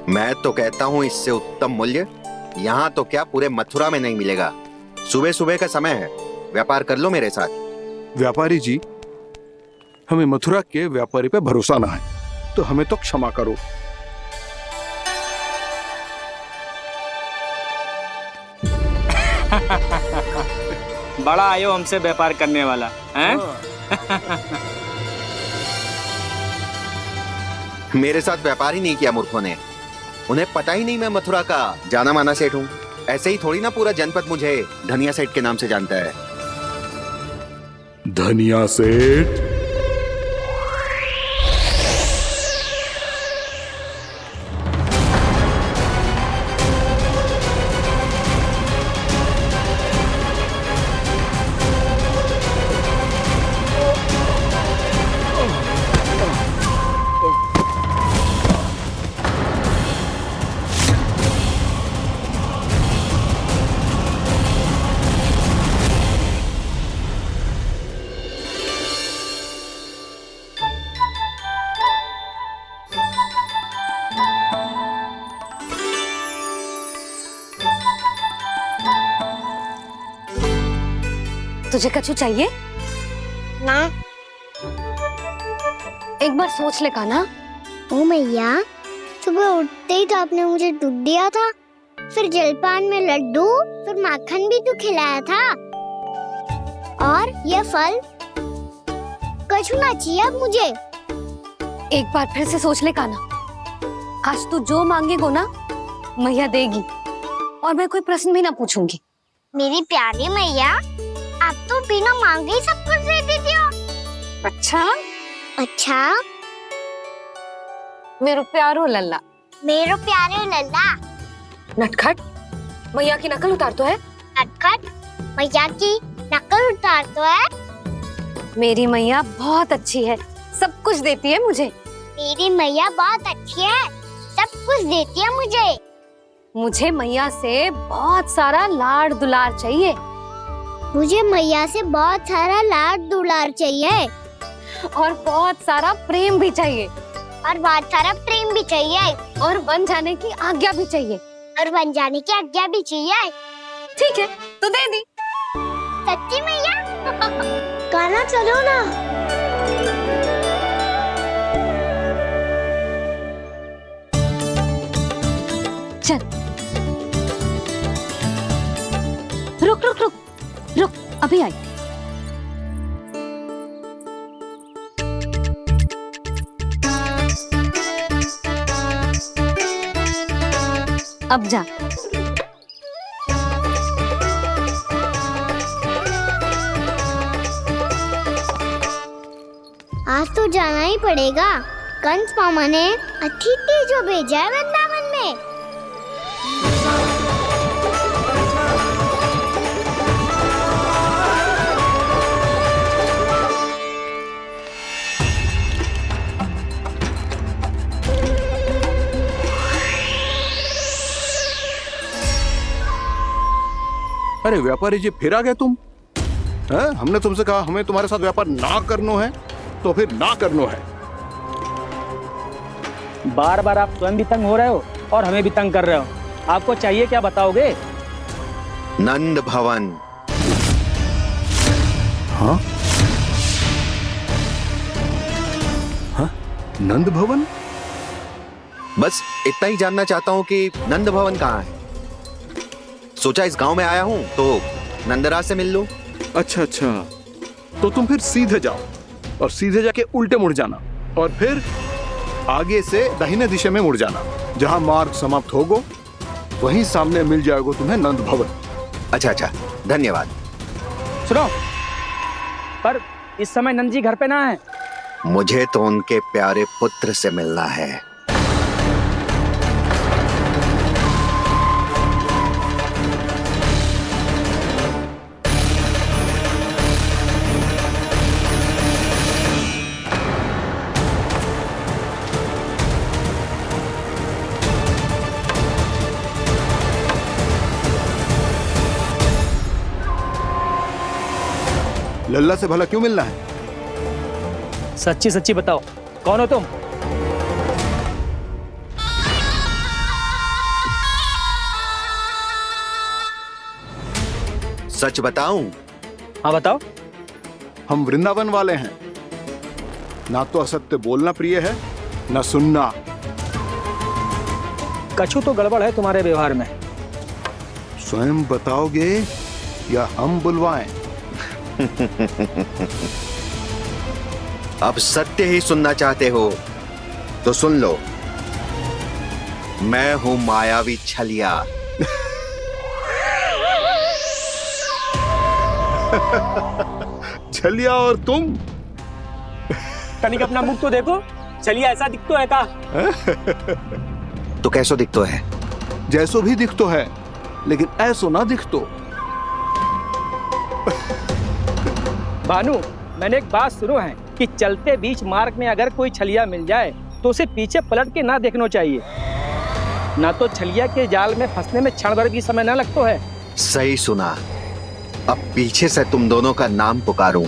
मैं तो कहता हूँ इससे उत्तम मूल्य यहाँ तो क्या पूरे मथुरा में नहीं मिलेगा। सुबह सुबह का समय है, व्यापार कर लो मेरे साथ। व्यापारी जी, हमें मथुरा के व्यापारी पे भरोसा ना है, तो हमें तो क्षमा करो। बड़ा आयो हमसे व्यापार करने वाला हैं? मेरे साथ व्यापार ही नहीं किया मूर्खों ने। उन्हें पता ही नहीं मैं मथुरा का जाना माना सेठ हूँ। ऐसे ही थोड़ी ना पूरा जनपद मुझे धनिया सेठ के नाम से जानता है। धनिया सेठ? तुझे कछु चाहिए ना? एक बार सोच ले कान्हा। ओ मैया, सुबह उठते ही तो आपने मुझे दूध दिया था, फिर जलपान में लड्डू, फिर माखन भी तो खिलाया था। और ये फल कछु ना चाहिए अब मुझे। एक बार फिर से सोच ले कान्हा। आज तू जो मांगेगो ना मैया देगी, और मैं कोई प्रश्न भी ना पूछूंगी। मेरी प्यारी मैया, आप तो बिना मांगे ही सब कुछ दे देती हो। अच्छा अच्छा, मेरो प्यारो लल्ला। मेरो प्यारे लल्ला। नटखट, मैया की नकल उतार तो है। नटखट, मैया की नकल उतार तो है। मेरी मैया बहुत अच्छी है, सब कुछ देती है मुझे। मेरी मैया बहुत अच्छी है, सब कुछ देती है मुझे। मुझे मैया से बहुत सारा लाड़ दुलार चाहिए। मुझे मैया से बहुत सारा लाड दुलार चाहिए, और बहुत सारा प्रेम भी चाहिए, और बहुत सारा प्रेम भी चाहिए, और बन जाने की आज्ञा भी चाहिए। और बन जाने की आज्ञा भी चाहिए। ठीक है, तो दे दी। सच्ची मैया? गाना चलो ना। चल, रुक रुक रुक रुक, अभी आई। अब जा। आज तो जाना ही पड़ेगा। कंस मामा ने अतिथि जो भेजा है वृंदावन में। अरे व्यापारी जी, फिर आ गए तुम? हैं? हमने तुमसे कहा हमें तुम्हारे साथ व्यापार ना करनो है, तो फिर ना करनो है। बार बार आप स्वयं भी तंग हो रहे हो और हमें भी तंग कर रहे हो। आपको चाहिए क्या बताओगे? नंद भवन। हाँ? हाँ? नंद भवन? बस इतना ही जानना चाहता हूँ कि नंद भवन कहाँ है। सोचा इस गांव में आया हूँ तो नंदराज से मिल लूं। अच्छा अच्छा, तो तुम फिर सीधे जाओ और सीधे जाके उल्टे मुड़ जाना, और फिर आगे से दाहिने दिशा में मुड़ जाना। जहां मार्ग समाप्त होगो वहीं सामने मिल जाएगा तुम्हें नंद भवन। अच्छा अच्छा, धन्यवाद। सुनो, पर इस समय नंद जी घर पे ना है। मुझे तो उनके प्यारे पुत्र से मिलना है। लल्ला से भला क्यों मिलना है? सच्ची सच्ची बताओ, कौन हो तुम? सच बताऊं? हाँ बताओ। हम वृंदावन वाले हैं। ना तो असत्य बोलना प्रिय है, ना सुनना। कछु तो गड़बड़ है तुम्हारे व्यवहार में। स्वयं बताओगे या हम बुलवाएं? अब सत्य ही सुनना चाहते हो तो सुन लो। मैं हूं मायावी छलिया। छलिया और तुम? तनिक अपना मुख तो देखो, चलिए ऐसा दिखतो है का? तो कैसो दिखतो है? जैसो भी दिख तो है, लेकिन ऐसो ना दिख तो। भानु, मैंने एक बात सुनो है कि चलते बीच मार्ग में अगर कोई छलिया मिल जाए तो उसे पीछे पलट के ना देखना चाहिए, ना तो छलिया के जाल में फंसने में क्षण भर भी समय ना लगता है। सही सुना। अब पीछे से तुम दोनों का नाम पुकारूं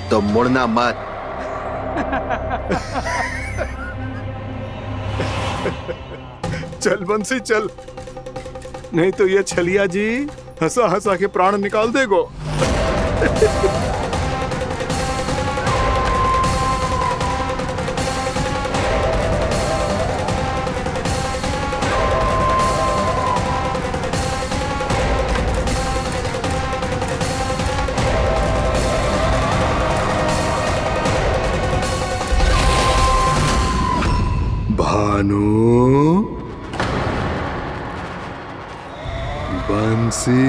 तो मुड़ना मत। चल बंसी चल, नहीं तो ये छलिया जी हंसा हंसा के प्राण निकाल देगो। भानु, बंसी।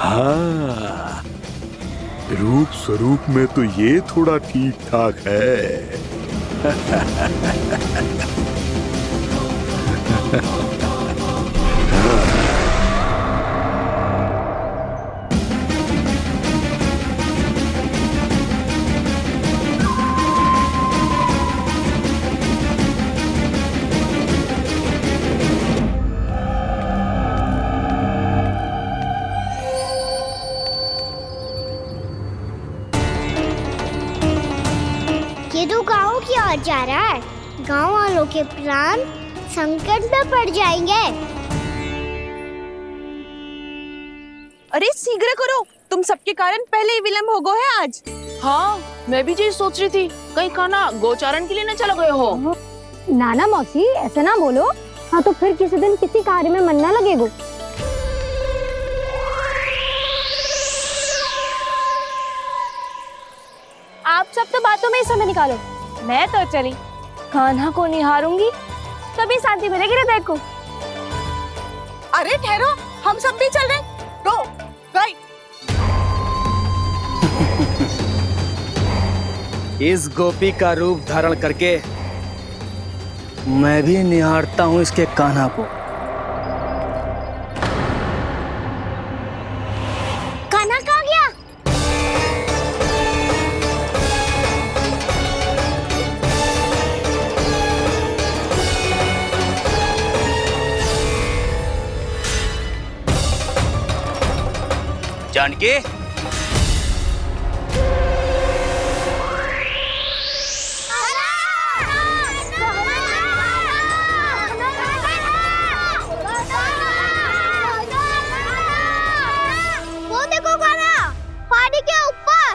हाँ, रूप स्वरूप में तो ये थोड़ा ठीक ठाक है। ये तो गाँव की ओर जा रहा है। गाँव वालों के प्राण संकट में पड़ जाएंगे। अरे शीघ्र करो, तुम सबके कारण पहले ही विलंब हो गो है आज। हाँ, मैं भी यही सोच रही थी, कहीं खाना गोचारण के लिए न चला गए हो। नाना मौसी ऐसे ना बोलो। हाँ तो फिर किसी दिन किसी कार्य में मन ना लगेगा। आप सब तो बातों में ही समय निकालो। मैं तो चली कान्हा को निहारूंगी, तभी शांति मिलेगी हृदय को। अरे ठहरो, हम सब भी चल रहे। रो, गई। इस गोपी का रूप धारण करके मैं भी निहारता हूँ इसके कान्हा को। कान्हा कहाँ गया? जानकी, वो देखो कान्हा, पहाड़ी के ऊपर।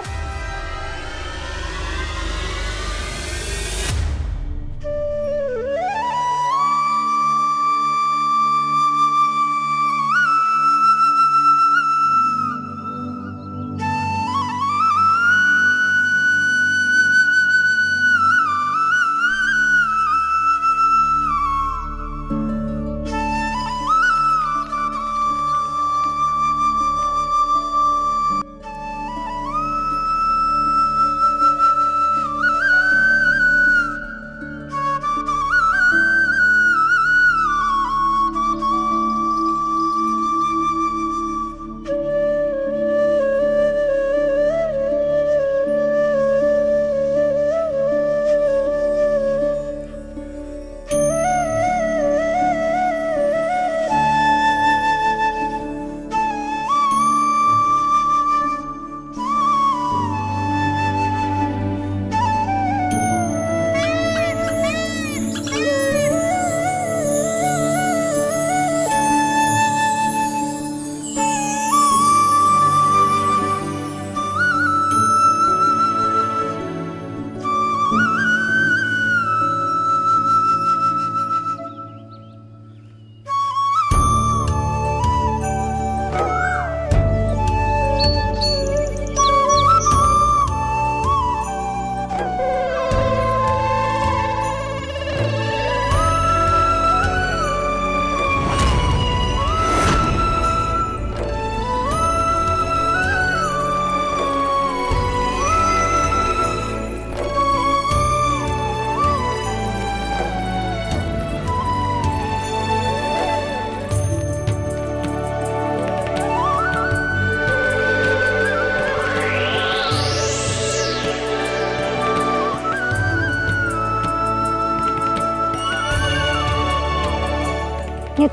ये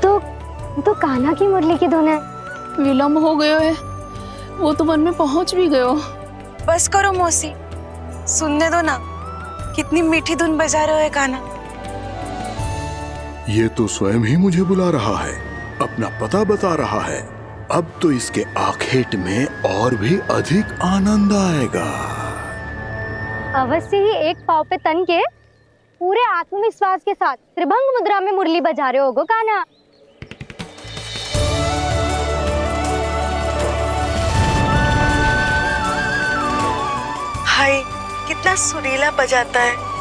तो कान्हा की मुरली की धुन है। विलम्ब हो गयो है, वो तो वन में पहुंच भी गयो। बस करो मौसी, सुनने दो ना, कितनी मीठी धुन बजा रहे हो कान्हा। ये तो स्वयं ही मुझे बुला रहा है, अपना पता बता रहा है। अब तो इसके आखेट में और भी अधिक आनंद आएगा। अवश्य ही एक पाव पे तन के पूरे आत्मविश्वास के साथ त्रिभंग मुद्रा में मुरली बजा रहे होगो कान्हा। हाय, कितना सुरीला बजाता है।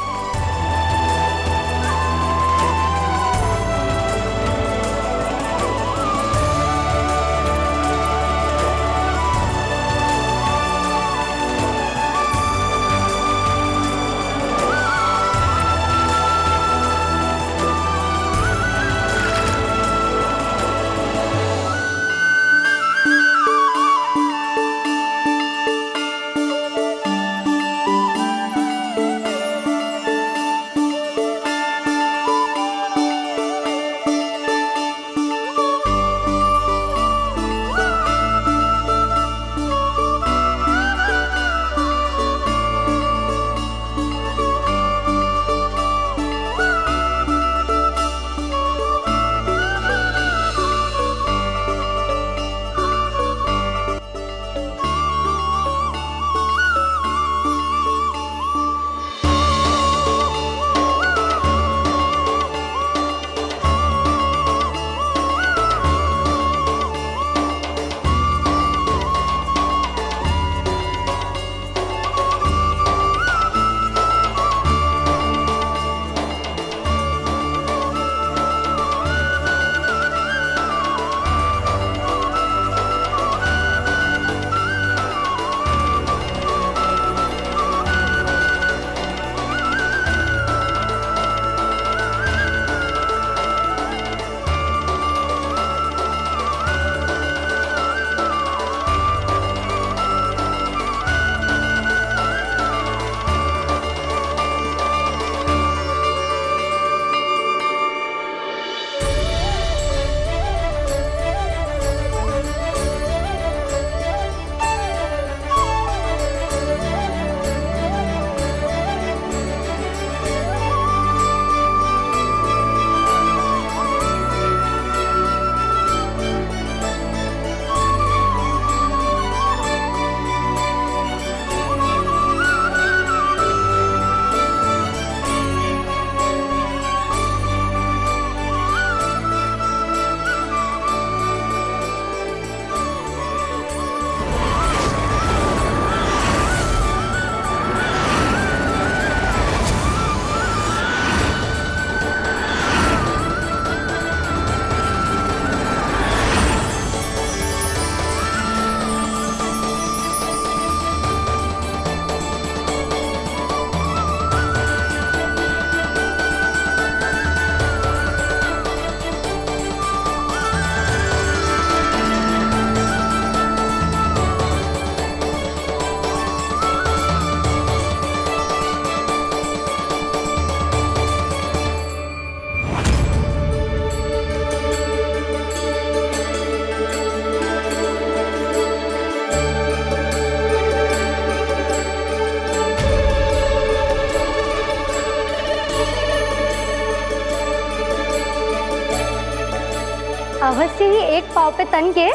अवश्य ही एक पाव पे तन के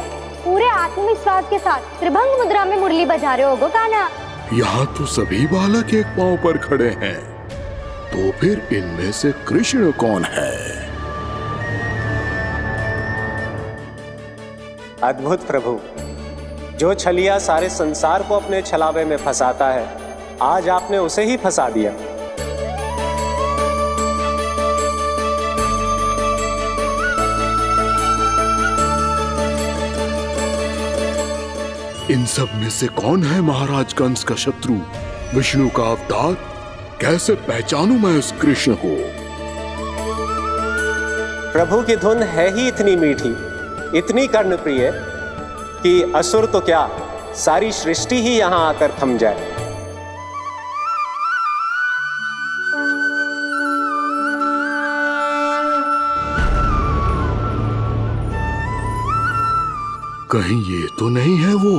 पूरे आत्मविश्वास के साथ त्रिभंग मुद्रा में मुरली बजा रहे होगो कान्हा। यहाँ तो सभी बालक एक पांव पर खड़े हैं, तो फिर इनमें से कृष्ण कौन है? अद्भुत प्रभु, जो छलिया सारे संसार को अपने छलावे में फंसाता है, आज आपने उसे ही फंसा दिया। इन सब में से कौन है महाराज कंस का शत्रु, विष्णु का अवतार? कैसे पहचानूं मैं उस कृष्ण को? प्रभु की धुन है ही इतनी मीठी, इतनी कर्णप्रिय कि असुर तो क्या, सारी सृष्टि ही यहां आकर थम जाए। कहीं ये तो नहीं है वो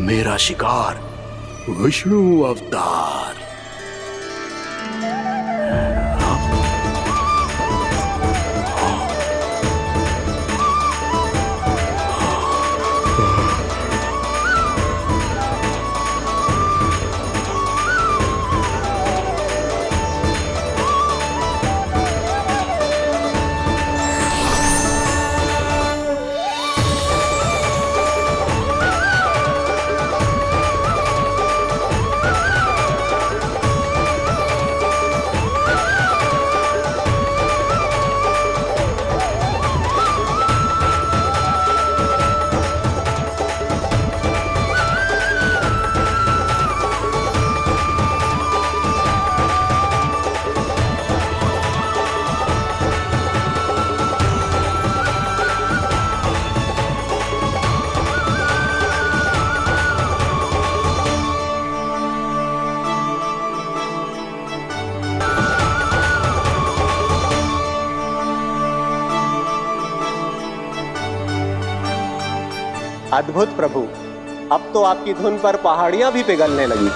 मेरा शिकार विष्णु अवतार? अद्भुत प्रभु, अब तो आपकी धुन पर पहाड़ियां भी पिघलने लगी।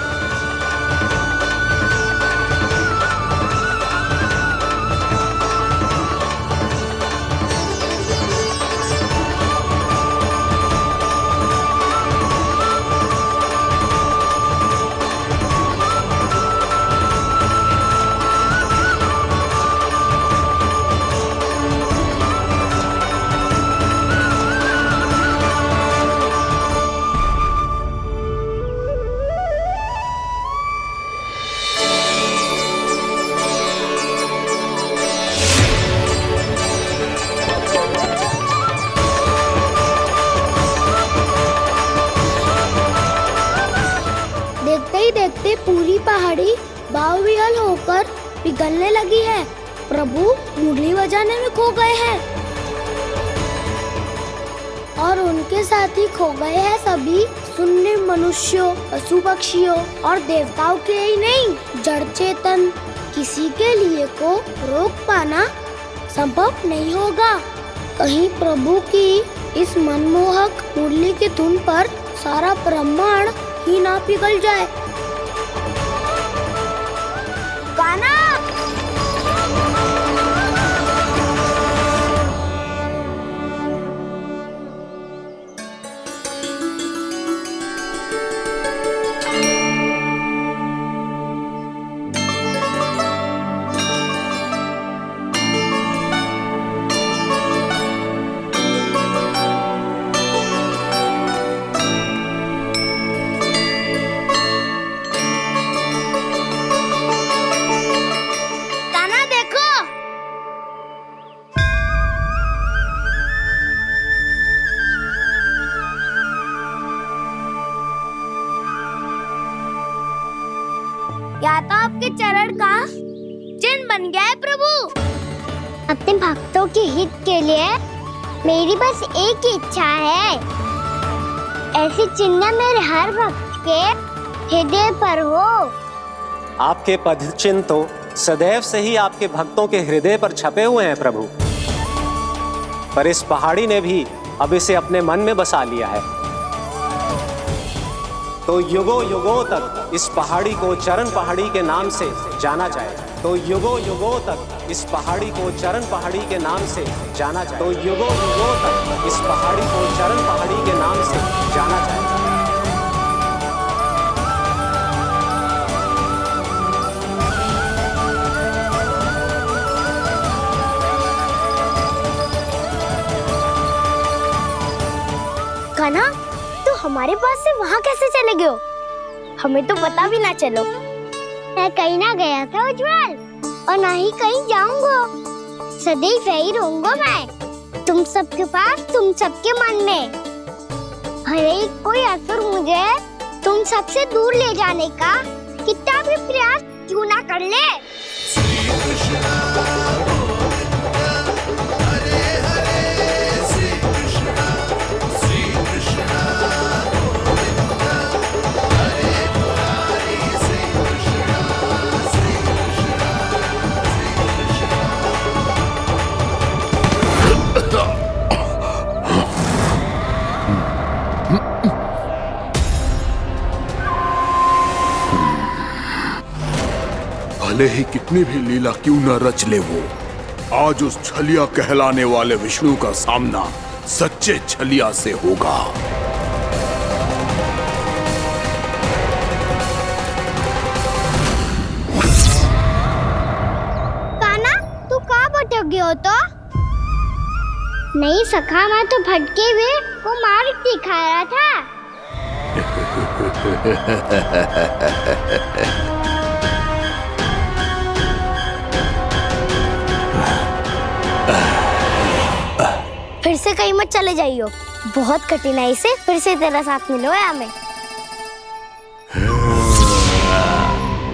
देखते ही देखते पूरी पहाड़ी बावविहल होकर पिघलने लगी है। प्रभु मुरली बजाने में खो गए हैं और उनके साथ ही खो गए हैं सभी सुनने मनुष्यों, पशु पक्षियों और देवताओं के ही नहीं, जड़ चेतन किसी के लिए को रोक पाना संभव नहीं होगा। कहीं प्रभु की इस मनमोहक मुरली की धुन पर सारा ब्रह्मांड ही ना पिघल जाए। गाना या तो आपके चरण का चिन्ह बन गया है प्रभु। अपने भक्तों के हित के लिए मेरी बस एक ही इच्छा है, ऐसी चिन्ह मेरे हर भक्त के हृदय पर हो। आपके पद चिन्ह तो सदैव से ही आपके भक्तों के हृदय पर छपे हुए हैं प्रभु, पर इस पहाड़ी ने भी अब इसे अपने मन में बसा लिया है। तो युगों युगों तक इस पहाड़ी को चरण पहाड़ी के नाम से जाना जाए। तो युगों युगों तक इस पहाड़ी को चरण पहाड़ी के नाम से जाना जाए। तो युगों युगों तक इस पहाड़ी को चरण पहाड़ी के नाम से जाना जाए। कान्हा, तू हमारे पास से वहाँ कैसे चले गए हो? हमें तो पता भी ना चलो। मैं कहीं ना गया था उज्जवल, और ना ही कहीं जाऊंगा। सदैव यही रहूंगा मैं, तुम सबके पास, तुम सबके मन में। भले ही कोई असुर मुझे तुम सबसे दूर ले जाने का कितना भी प्रयास क्यों ना कर ले। भले ही कितनी भी लीला क्यों न रच ले वो, आज उस छलिया कहलाने वाले विष्णु का सामना सच्चे छलिया से होगा। कान्हा, तू कहाँ भटक गया हो तो? नहीं सखा, मैं तो भटके हुए वो मार्ग दिखा रहा था। फिर से कहीं मत चले जाइयो, बहुत कठिनाई से फिर से तेरा साथ मिलो है हमें।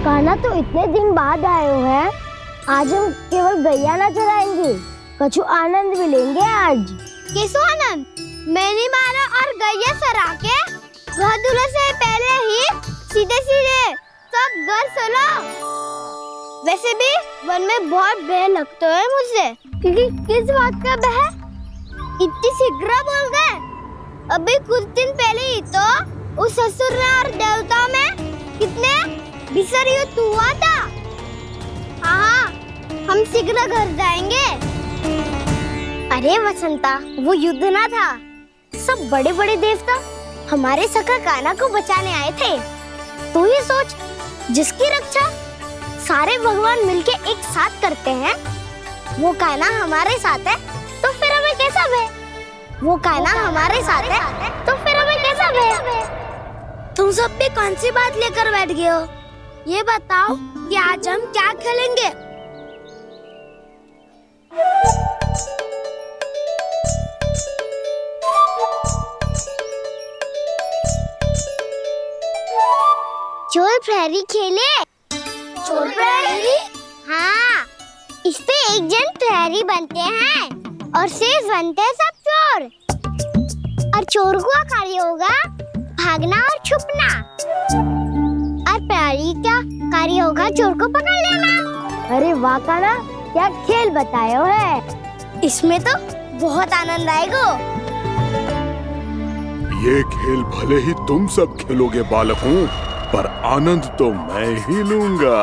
कान्हा, तो इतने दिन बाद आए हो हैं, आज हम केवल गैया ना चराएंगे, कछु आनंद भी लेंगे आज। किसो आनंद? मैंने मारा और गैया चरा के घर दूल्हे से पहले ही सीधे सीधे सब घर चलो। वैसे भी वन में बहुत भय लगता है मुझे, क्योंकि किस बात का भय? इतनी शीघ्र बोल गए। अभी कुछ दिन पहले ही तो उस ससुर और देवता में कितने भीषण युद्ध हुआ था। हाँ, हम शीघ्र घर जाएंगे। अरे वसंता, वो युद्ध ना था, सब बड़े बड़े देवता हमारे सखा कान्हा को बचाने आए थे। तू ही सोच, जिसकी रक्षा सारे भगवान मिलके एक साथ करते हैं, वो कान्हा हमारे साथ है, तो फिर हमें कैसा भय? वो कान्हा हमारे साथ है, तो फिर हमें कैसा भय? तुम सब भी कौन सी बात लेकर बैठ गए हो? ये बताओ कि आज हम क्या खेलेंगे? चोर प्रहरी खेले। चोर प्रहरी? हाँ, इस पे एक जन प्रहरी बनते हैं और शेष बनते हैं सब चोर। और चोर का कार्य होगा भागना और छुपना, और प्रहरी का कार्य होगा चोर को पकड़ लेना। अरे वाह कान्हा, क्या खेल बताए हो है। इसमें तो बहुत आनंद आएगा। ये खेल भले ही तुम सब खेलोगे बालकों, पर आनंद तो मैं ही लूंगा।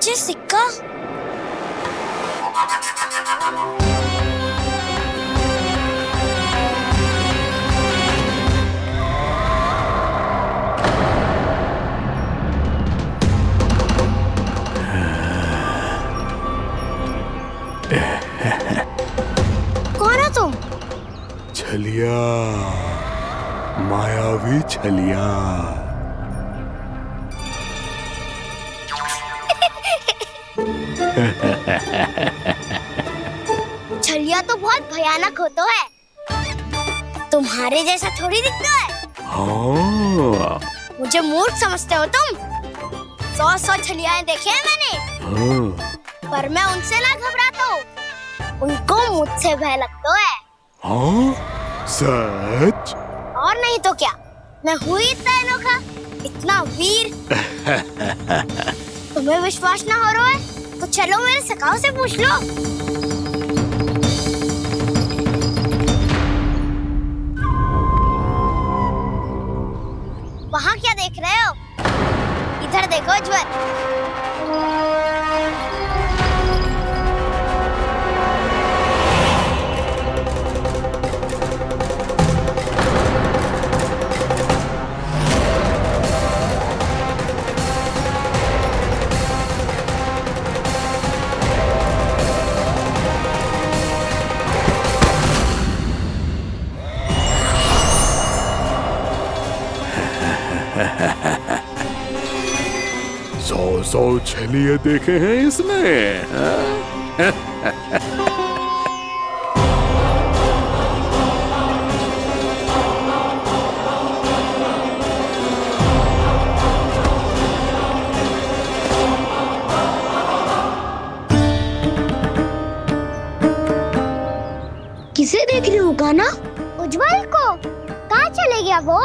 ये सिक्का कौन हो तुम? छलिया, मायावी छलिया। छलिया तो बहुत भयानक होता है, तुम्हारे जैसा थोड़ी दिखता है। हाँ। मुझे मूर्ख समझते हो तुम? 100 छलियाएं देखे हैं मैंने। हाँ। पर मैं उनसे ना घबराता हूँ, उनको मुझसे भय लगता है। हाँ? सच? और नहीं तो क्या, मैं हूँ इतना अनोखा, इतना वीर। तुम्हें विश्वास ना हो रहा है तो चलो मेरे सखाओं से पूछ लो। वहाँ क्या देख रहे हो? इधर देखो ज्वर। सौ छलिए देखे हैं इसने। किसे देख रही हो कान्हा? उज्जवल को। कहाँ चले गया वो?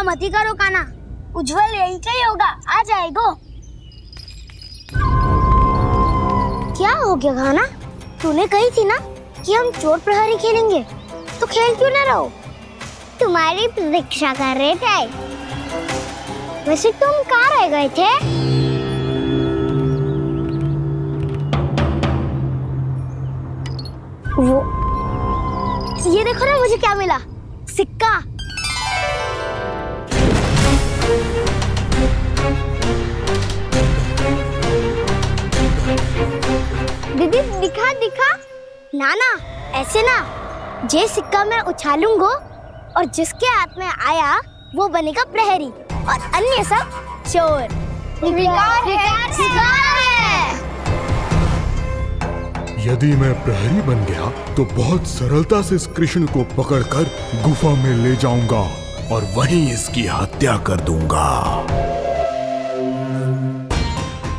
मत ही करो काना, उज्जवल यही चाहिए होगा, आ जाएगो। क्या हो गया काना? तूने कही थी ना कि हम चोर प्रहरी खेलेंगे, तो खेल क्यों ना रहो? तुम्हारी प्रतीक्षा कर रहे थे। वैसे तुम कहाँ रह गए थे? वो ये देखो ना, मुझे क्या मिला, सिक्का। दीदी दिखा दिखा। ना ना, ऐसे ना, ये सिक्का मैं उछालूंगा और जिसके हाथ में आया वो बनेगा प्रहरी और अन्य सब चोर। शिकार है। यदि मैं प्रहरी बन गया तो बहुत सरलता से इस कृष्ण को पकड़कर गुफा में ले जाऊंगा और वहीं इसकी हत्या कर दूंगा।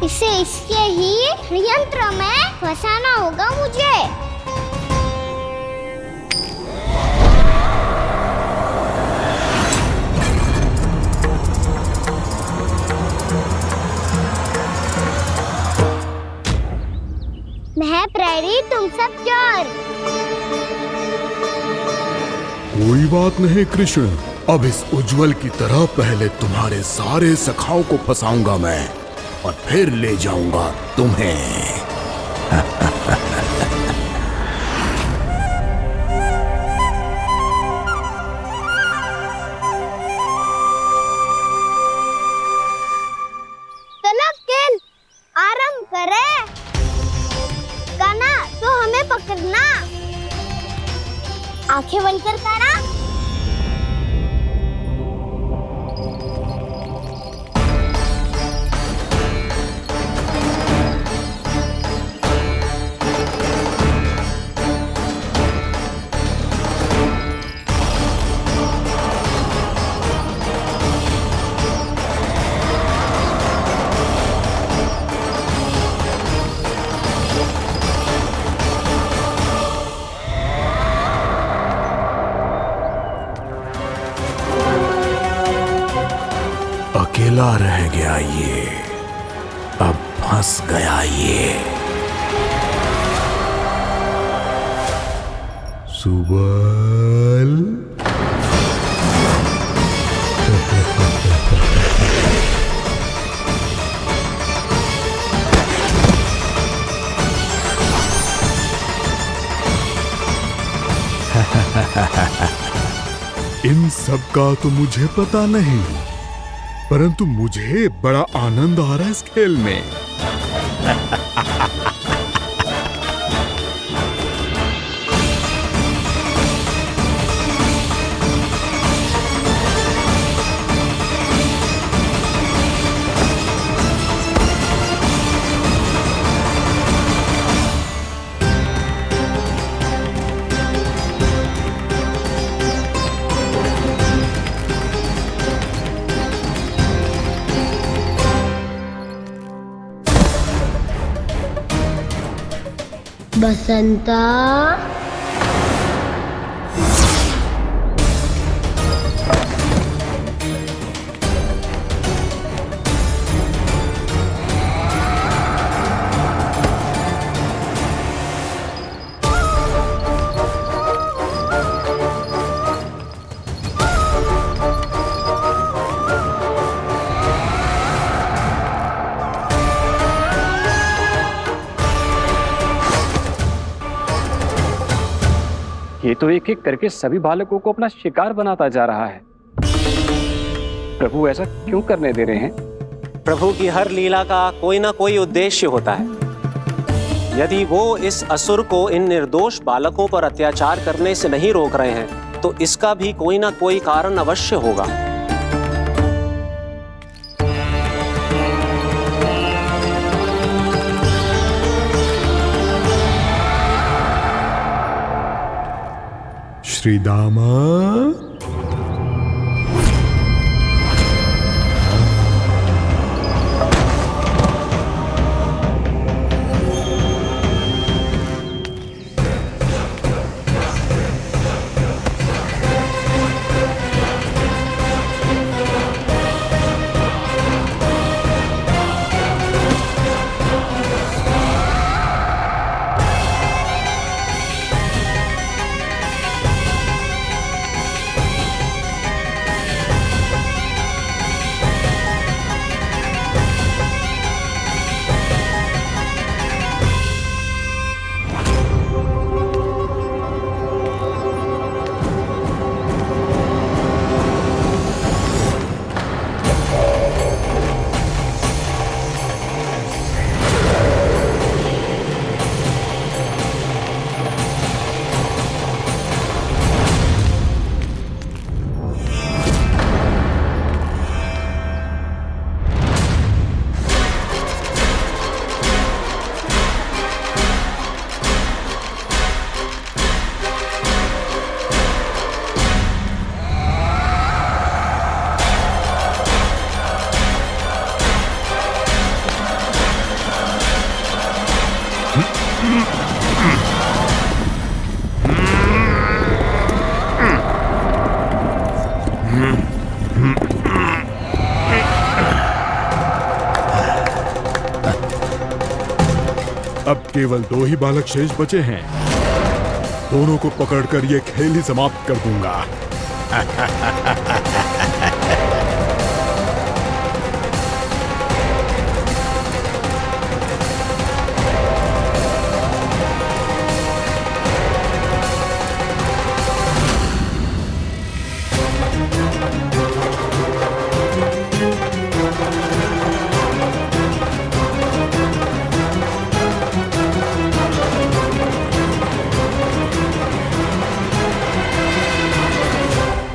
इसे इसके ही यंत्र में फंसाना होगा मुझे। मैं प्रहरी, तुम सब चोर। कोई बात नहीं कृष्ण, अब इस उज्जवल की तरह पहले तुम्हारे सारे सखाओं को फंसाऊंगा मैं और फिर ले जाऊंगा तुम्हें। चलो खेल आरंभ करें। काना, तो हमें पकड़ना। आंखें बंद कर काना। अकेला रह गया ये, अब फंस गया ये। सुबल इन सब का तो मुझे पता नहीं, परंतु मुझे बड़ा आनंद आ रहा है इस खेल में। बसंता, ये तो एक एक करके सभी बालकों को अपना शिकार बनाता जा रहा है। प्रभु ऐसा क्यों करने दे रहे हैं? प्रभु की हर लीला का कोई ना कोई उद्देश्य होता है। यदि वो इस असुर को इन निर्दोष बालकों पर अत्याचार करने से नहीं रोक रहे हैं तो इसका भी कोई ना कोई कारण अवश्य होगा। श्री दामा, अब केवल 2 ही बालक शेष बचे हैं। दोनों को पकड़कर ये खेल ही समाप्त कर दूंगा।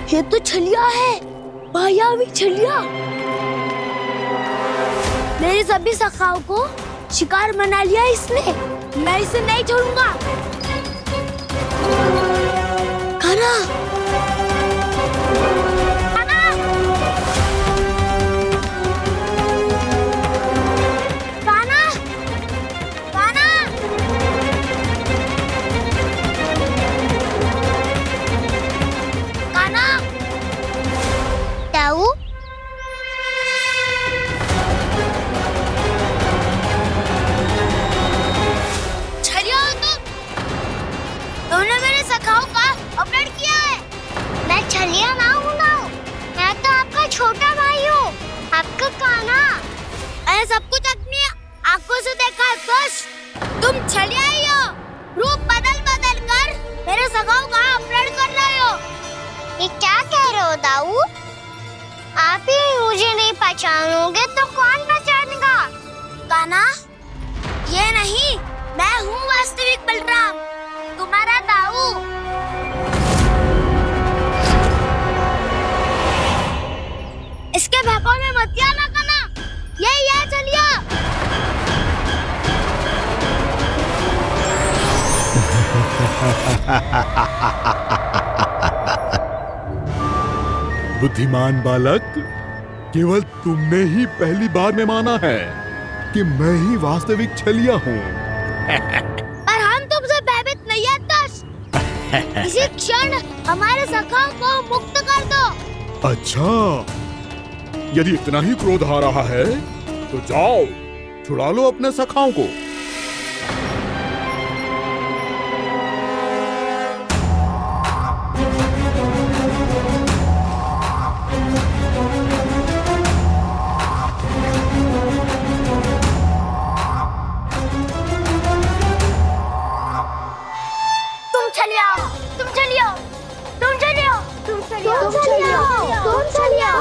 ये तो छलिया है, मायावी छलिया। मेरे सभी सखाओं को शिकार बना लिया इसने। मैं इसे नहीं छोड़ूंगा। कान्हा, कान्हा, कान्हा, कान्हा। कान्हा, ताऊ, छलिया हो तुमने मेरे सखाओं का अपहरण किया है। मैं छलिया ना हूँ ना, मैं तो आपका छोटा भाई हूँ, आपका कान्हा। मैंने सब कुछ अपनी आंखों से देखा है। बस तुम छलिया ही हो, रूप बदल बदल कर मेरे सखाओं का अपहरण कर रहे हो। ये क्या कह रहे हो दाऊ? आप ही मुझे नहीं पहचानोगे तो कौन पहचानेगा? कान्हा, ये नहीं, मैं हूँ वास्तविक बलराम, तुम्हारा दाऊ। इसके बहकावे में मत आना कान्हा, यही है छलिया। बुद्धिमान बालक, केवल तुमने ही पहली बार में माना है कि मैं ही वास्तविक छलिया हूँ। पर हम तुमसे भयभीत नहीं है दस। इसी क्षण हमारे सखाओं को मुक्त कर दो। अच्छा, यदि इतना ही क्रोध आ रहा है तो जाओ, छुड़ा लो अपने सखाओं को। तुम छलिया, तुम छलिया, तुम छलिया, तुम छलिया, तुम छलिया,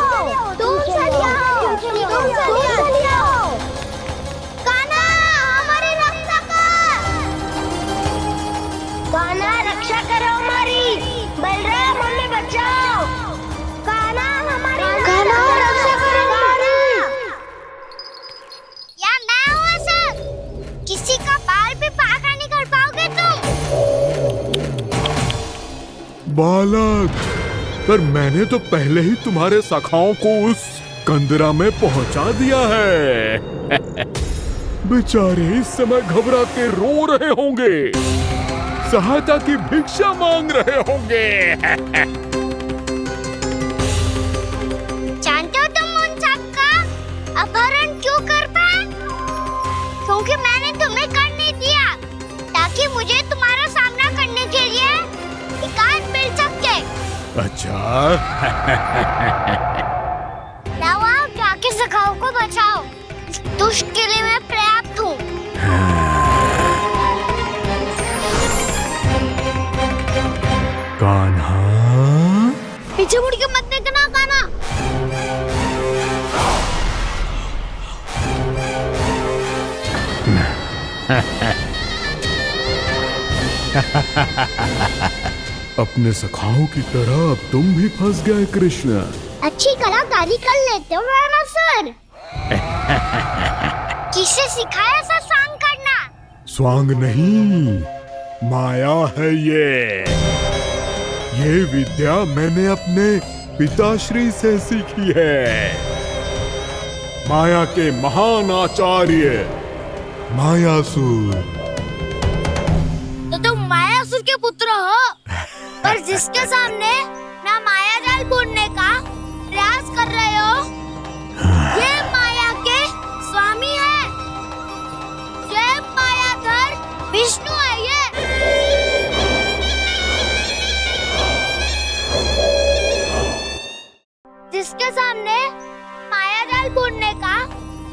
तुम छलिया, तुम छलिया, तुम छलिया। कान्हा, हमारी रक्षा कर। कान्हा, रक्षा करो हमारी। बलराम, हमें बचाओ। कान्हा, हमारी रक्षा करो हमारी। या मैं हूँ सर, किसी का बाल भी पाका नहीं कर पाओगे तुम। बालक, पर मैंने तो पहले ही तुम्हारे सखाओं को उस कंदरा में पहुंचा दिया है। बेचारे इस समय घबरा के रो रहे होंगे, सहायता की भिक्षा मांग रहे होंगे। जानते हो तुम उन सबका अपहरण क्यों कर पाए? क्योंकि मैंने तुम्हें कर नहीं दिया, ताकि मुझे तुम्हारा सामना करने के लिए एकांत मिल सके। अच्छा। लाओ, जाके सखाओं को बचाओ। इस दुष्ट के लिए मैं पर्याप्त हूँ। कान्हा, पीछे मुड़ के मत देखना कान्हा। अपने सखाओं की तरह अब तुम भी फंस गए कृष्ण। अच्छी कलाकारी कर लेते हो ना सर। किससे सिखाया ऐसा सांग करना? स्वांग नहीं, माया है ये विद्या मैंने अपने पिताश्री से सीखी है। माया के महान आचार्य मायासुर। के पुत्र हो, पर जिसके सामने ना माया जाल बुनने का प्रयास कर रहे हो, ये माया के स्वामी है, ये मायाधर विष्णु है। ये जिसके सामने माया जाल बुनने का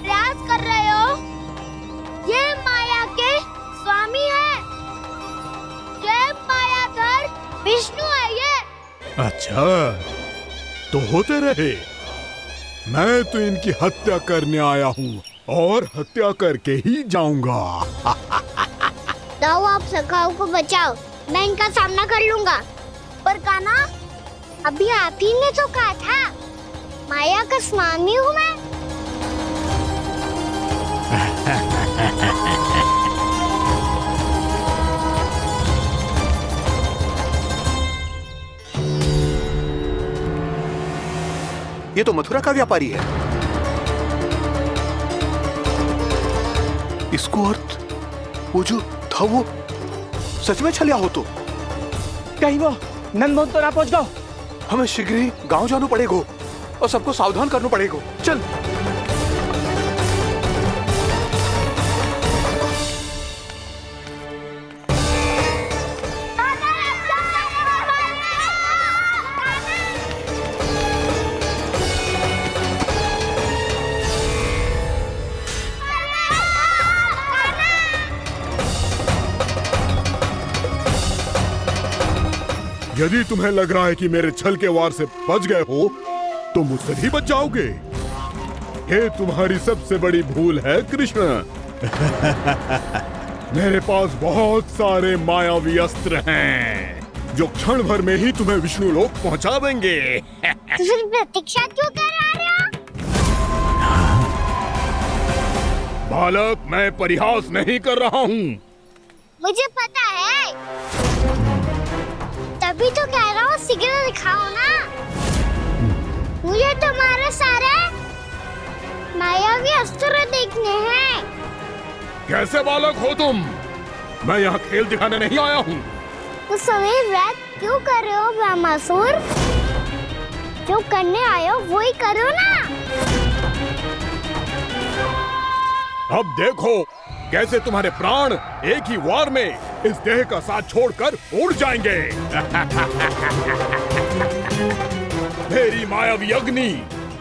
प्रयास कर रहे हो, ये माया के स्वामी है, ये मायाधर विष्णु है। ये अच्छा, तो होते रहे। मैं तो इनकी हत्या करने आया हूँ और हत्या करके ही जाऊंगा। जाओ, आप सखाओं को बचाओ, मैं इनका सामना कर लूंगा। पर कान्हा, अभी आप ही ने तो कहा था माया का स्वामी हूँ मैं। ये तो मथुरा का व्यापारी है। इसको अर्थ वो जो था वो सच में छलिया हो तो कहीं वो नंदमोहन तो ना पहुंच गो। हमें शीघ्र ही गांव जाना पड़ेगा और सबको सावधान करना पड़ेगा। चल। यदि तुम्हें लग रहा है कि मेरे छल के वार से बच गए हो, तो मुझसे भी बच जाओगे। ये तुम्हारी सबसे बड़ी भूल है कृष्ण। मेरे पास बहुत सारे मायावी अस्त्र हैं, जो क्षण भर में ही तुम्हें विष्णु लोक पहुंचा देंगे। तो फिर प्रतीक्षा क्यों कर रहे हो? बालक, मैं परिहास नहीं कर रहा हूँ। मुझे पता है, तभी तो कह रहा हूँ शीघ्र दिखाओ ना। मुझे तुम्हारे सारे मायावी अस्त्र देखने हैं। कैसे बालक हो तुम? मैं यहाँ खेल दिखाने नहीं आया हूँ। तो समय व्रत क्यों कर रहे हो ब्रह्मासुर? जो करने आए हो वो ही करो ना। अब देखो कैसे तुम्हारे प्राण एक ही वार में इस देह का साथ छोड़कर उड़ जाएंगे। मेरी मायावी अग्नि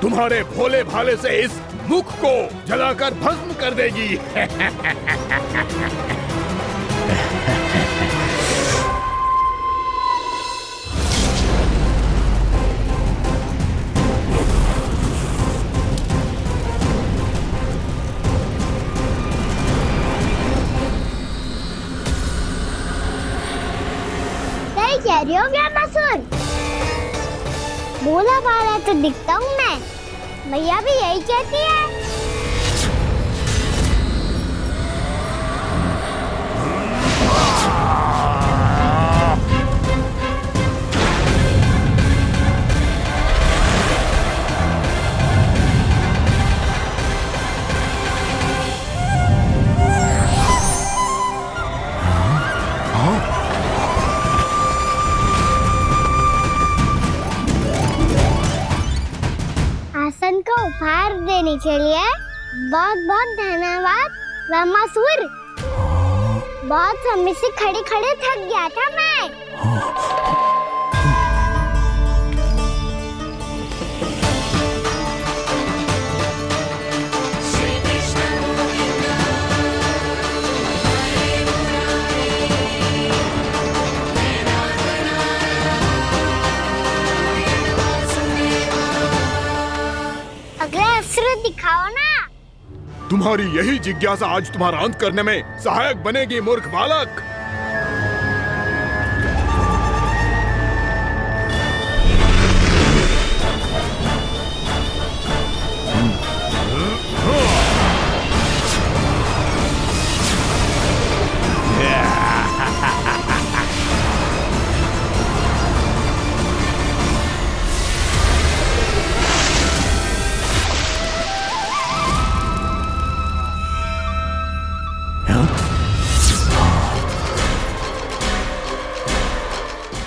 तुम्हारे भोले भाले से इस मुख को जलाकर भस्म कर देगी। कह रही हो ब्रह्मासुर? बोला बाला तो दिखता हूँ मैं। भैया भी यही कहती है। आसन को उपहार देने के लिए बहुत बहुत धन्यवाद ब्रह्मासुर। बहुत समय से खड़े खड़े थक गया था मैं। अगला अस्त्र दिखाओ ना। तुम्हारी यही जिज्ञासा आज तुम्हारा अंत करने में सहायक बनेगी मूर्ख बालक।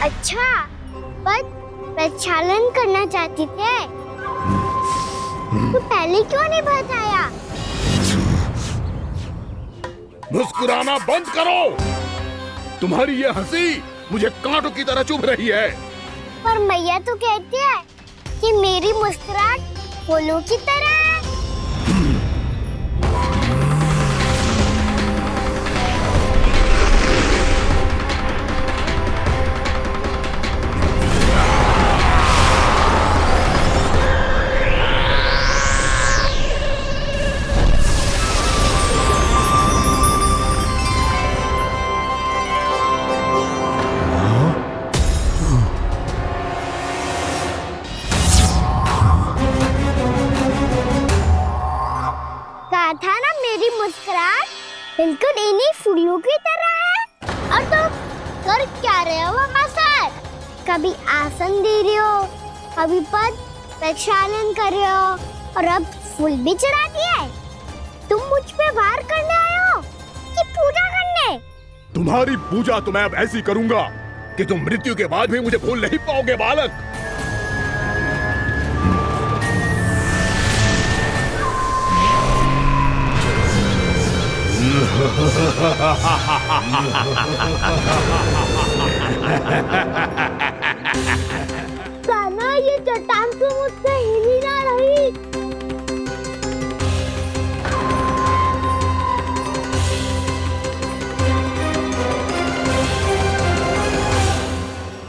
अच्छा, पर प्रक्षालन करना चाहती थे तो पहले क्यों नहीं बताया? मुस्कुराना बंद करो। तुम्हारी ये हंसी मुझे कांटों की तरह चुभ रही है। पर मैया तो कहती है कि मेरी मुस्कुराहट फूलों की तरह है। था ना मेरी मुस्कुराहट बिल्कुल इन्हीं फूलों की तरह है। और तुम कर क्या रहे हो मास्टर? कभी आसन दे रहे हो, कभी पद प्रक्षालन कर रहे हो और अब फूल भी चढ़ा दिया है। तुम मुझ पे वार करने आए हो कि पूजा करने? तुम्हारी पूजा तो मैं अब ऐसी करूंगा कि तुम मृत्यु के बाद भी मुझे भूल नहीं पाओगे बालक। कान्हा, ये चट्टान तो मुझसे हिल ही ना रही।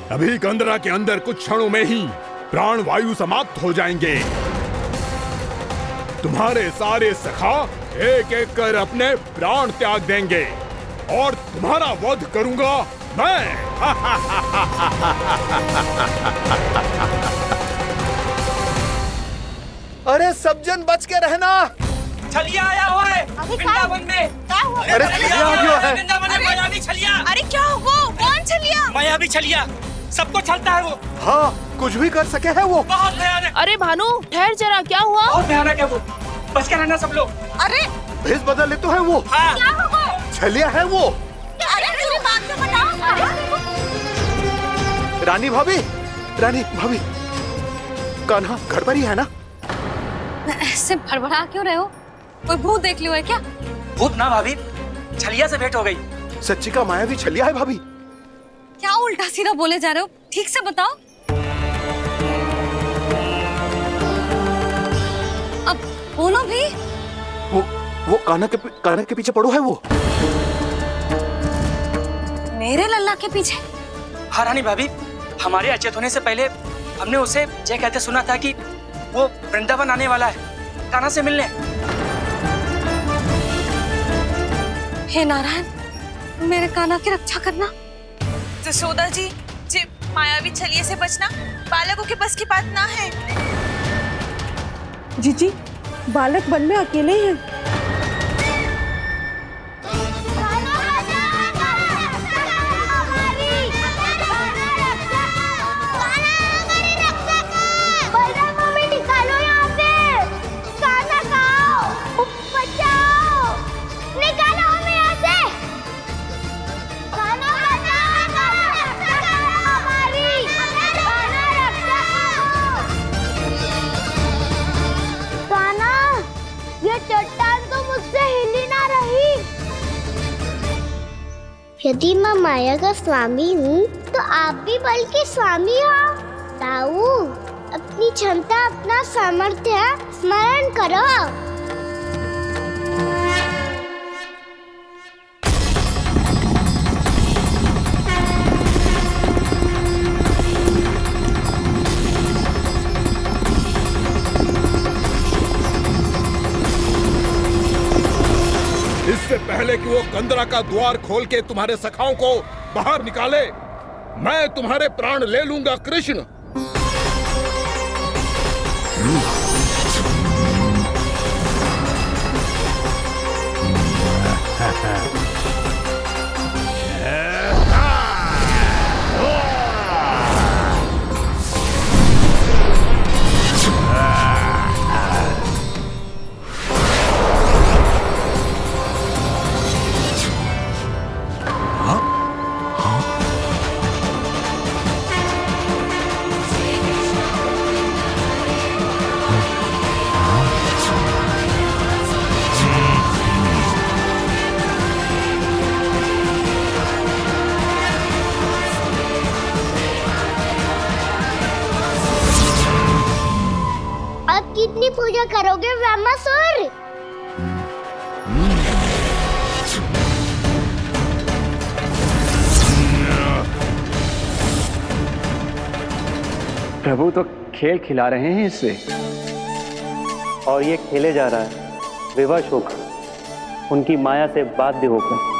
अभी कंदरा के अंदर कुछ क्षणों में ही प्राण वायु समाप्त हो जाएंगे। तुम्हारे सारे सखा एक एक कर अपने प्राण त्याग देंगे और तुम्हारा वध करूंगा मैं। अरे सब जन बच के रहना। छलिया आया हुआ है वृंदावन में। अरे छलिया आ गया है। वृंदावन में मायावी छलिया। अरे क्या हुआ? कौन छलिया? मायावी छलिया, सबको छलता है वो। हाँ, कुछ भी कर सके है वो। बहुत भयानक। अरे भानु, ठहर जरा, क्या हुआ? बहुत भयानक है वो, बच के रहना सब लोग। अरे भेष बदल ले तो है वो। हाँ। क्या हुआ? छलिया है वो। अरे मेरी बात तो बताओ। रानी भाभी, रानी भाभी, कान्हा घर पर ही है ना? ऐसे भड़बड़ा क्यों रहे हो? कोई भूत देख लियो है क्या? भूत ना भाभी, छलिया से भेंट हो गई। सच्ची का मायावी छलिया है भाभी। क्या उल्टा सीधा बोले जा रहे हो? ठीक से बताओ। अब बोलो भी। वो कान्हा के पीछे पड़ो है वो। मेरे लल्ला के पीछे? हाँ रानी भाभी, हमारे अचेत होने से पहले हमने उसे ये कहते सुना था कि वो वृंदावन आने वाला है कान्हा से मिलने। हे नारायण, मेरे कान्हा की रक्षा करना। जसोदा जी, मायावी छलिए से बचना बालकों के बस की बात ना है। जीजी, बालक वन में अकेले ही हैं। यदि मैं माया का स्वामी हूँ तो आप भी बल के स्वामी हो। ताऊ, अपनी क्षमता, अपना सामर्थ्य स्मरण करो। इससे पहले कि वो कंदरा का द्वार खोल के तुम्हारे सखाओं को बाहर निकाले, मैं तुम्हारे प्राण ले लूंगा कृष्ण। प्रभु तो खेल खिला रहे हैं इससे, और ये खेले जा रहा है विवश होकर, उनकी माया से बाध्य होकर।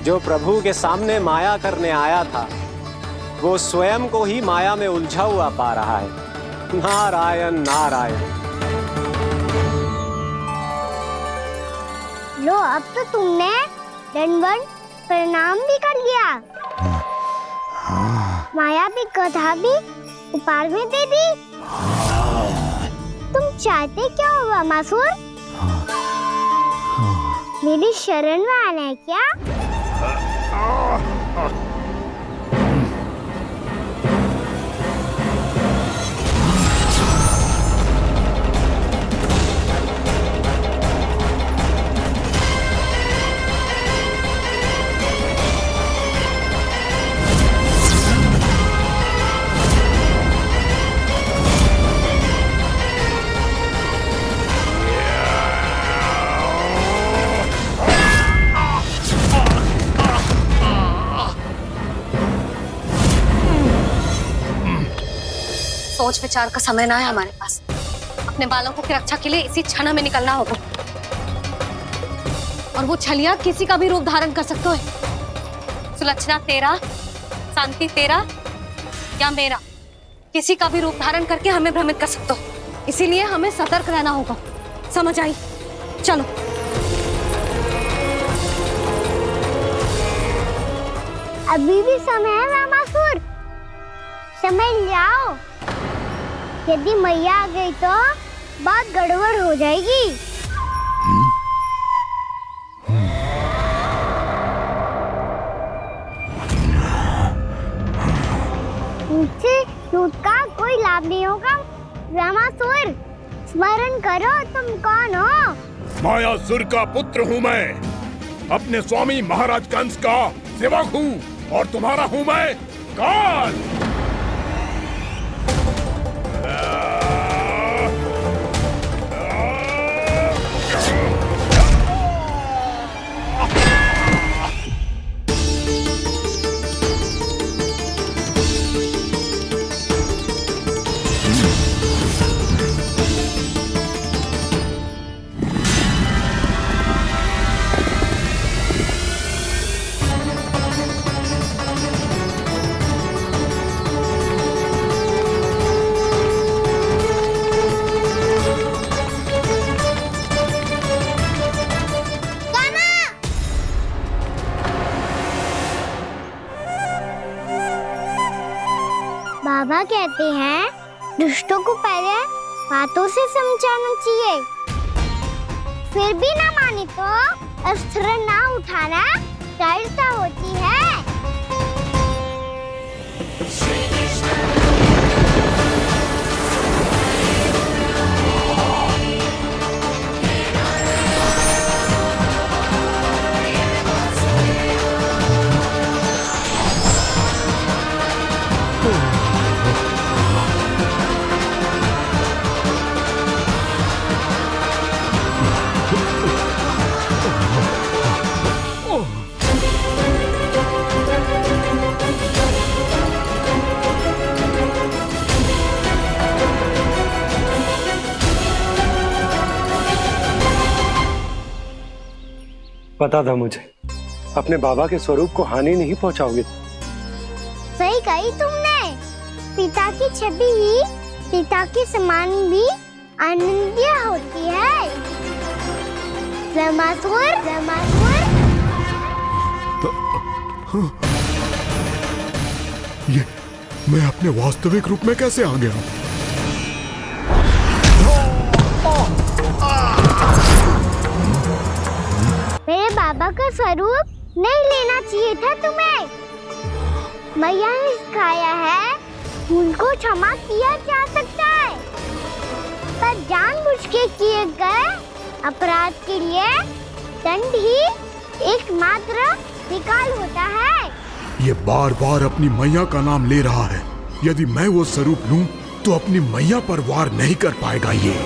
जो प्रभु के सामने माया करने आया था, वो स्वयं को ही माया में उलझा हुआ पा रहा है। नारायण नारायण। लो, अब तो तुमने दंडवत प्रणाम भी कर लिया, माया भी कथा भी उपहार में दे दी। तुम चाहते क्या हो वामासुर? मेरी शरण में आना है क्या? सोच विचार का समय ना है हमारे पास। अपने बालकों की रक्षा के लिए इसी क्षण में निकलना होगा। और वो छलिया किसी का भी रूप धारण कर सकते हैं। सुलक्षणा तेरा, शांति तेरा या मेरा, किसी का भी रूप धारण करके हमें भ्रमित कर सकते हो। इसीलिए हमें सतर्क रहना होगा। समझ आई? चलो। अभी भी समय है वामासुर, समझ जाओ। यदि मैया आ गई तो बात गड़बड़ हो जाएगी। मुझसे झूठ का कोई लाभ नहीं होगा। वामासुर, स्मरण करो तुम कौन हो। मायासुर का पुत्र हूँ मैं, अपने स्वामी महाराज कंस का सेवक हूँ, और तुम्हारा हूँ मैं काल। बाबा कहते हैं दुष्टों को पहले बातों से समझाना चाहिए, फिर भी ना माने तो अस्त्र ना उठाना दृढ़ता होती है। पता था मुझे, अपने बाबा के स्वरूप को हानि नहीं पहुंचाओगे। सही कहा पाई तुमने। पिता की छवि ही पिता के समान भी आनंदीय होती है। ज़मासुर, ज़मासुर। ये मैं अपने वास्तविक रूप में कैसे आ गया? मेरे बाबा का स्वरूप नहीं लेना चाहिए था तुम्हें। मैया ने सिखाया है भूल को क्षमा किया जा सकता है, पर जानबूझ के किए गए अपराध के लिए दंड ही एकमात्र विकल्प होता है। ये बार बार अपनी मैया का नाम ले रहा है। यदि मैं वो स्वरूप लूं तो अपनी मैया पर वार नहीं कर पाएगा ये।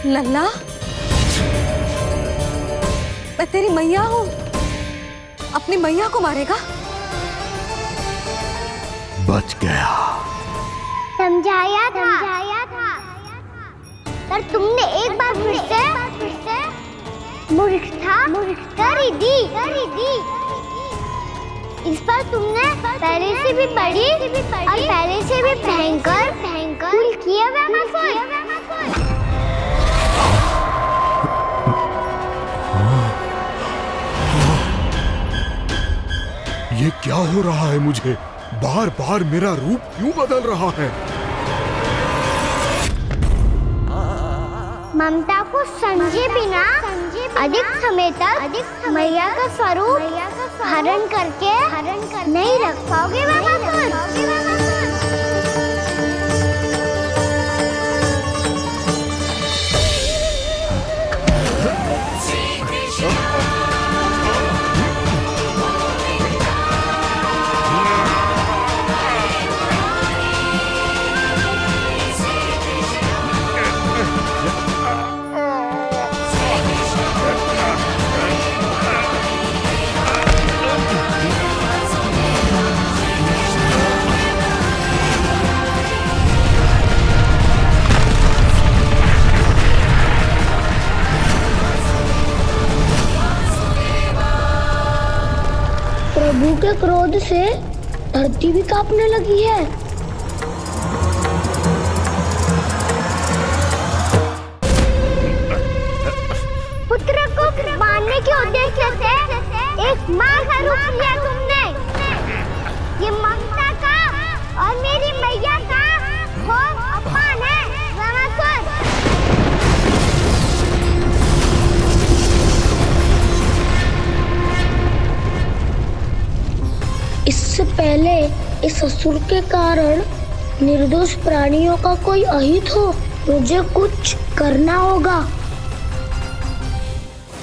लल्ला, मैं तेरी मैया हूँ, अपनी मैया को मारेगा? बच गया। समझाया था, पर तुमने एक बार फिर से मूर्खता कर ही दी। इस पर तुमने पहले से भी बड़ी और पहले से भी भयंकर भूल किया वह। ये क्या हो रहा है मुझे? बार बार मेरा रूप क्यों बदल रहा है? ममता को समझे बिना अधिक समय तक मैया का स्वरूप हरण करके नहीं रख पाओगे बाबा। प्रभु के क्रोध से धरती भी कांपने लगी है। पुत्र को मारने के उद्देश्य से एक माँ का रूप लिया तुमने। ये ममता का और मेरी मैया का घोर अपमान है ज़मासुर। इससे पहले इस असुर के कारण निर्दोष प्राणियों का कोई अहित हो, मुझे कुछ करना होगा।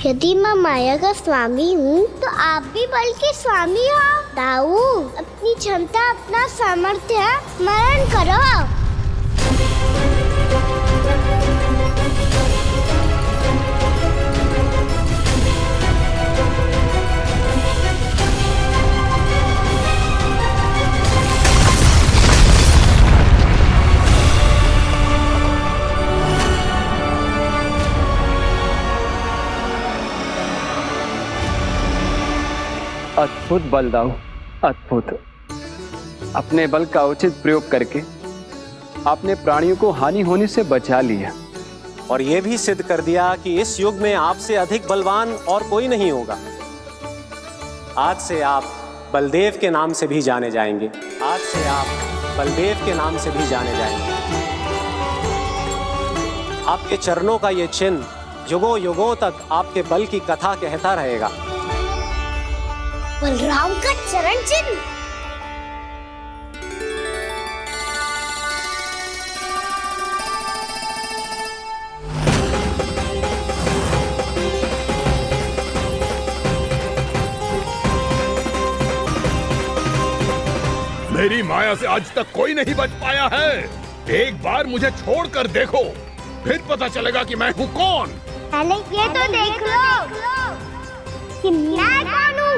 यदि मैं माया का स्वामी हूँ तो आप भी बल के स्वामी हो। दाऊ, अपनी क्षमता, अपना सामर्थ्य स्मरण करो। अद्भुत बलदाऊ, अद्भुत। अपने बल का उचित प्रयोग करके आपने प्राणियों को हानि होने से बचा लिया और यह भी सिद्ध कर दिया कि इस युग में आपसे अधिक बलवान और कोई नहीं होगा। आज से आप बलदेव के नाम से भी जाने जाएंगे। आज से आप बलदेव के नाम से भी जाने जाएंगे। आपके चरणों का ये चिन्ह युगों युगों तक आपके बल की कथा कहता रहेगा। बलराम का चरण चिन्ह। मेरी माया से आज तक कोई नहीं बच पाया है। एक बार मुझे छोड़कर देखो, फिर पता चलेगा कि मैं हूँ कौन। पहले ये तो देख लो कि मैं कौन हूँ।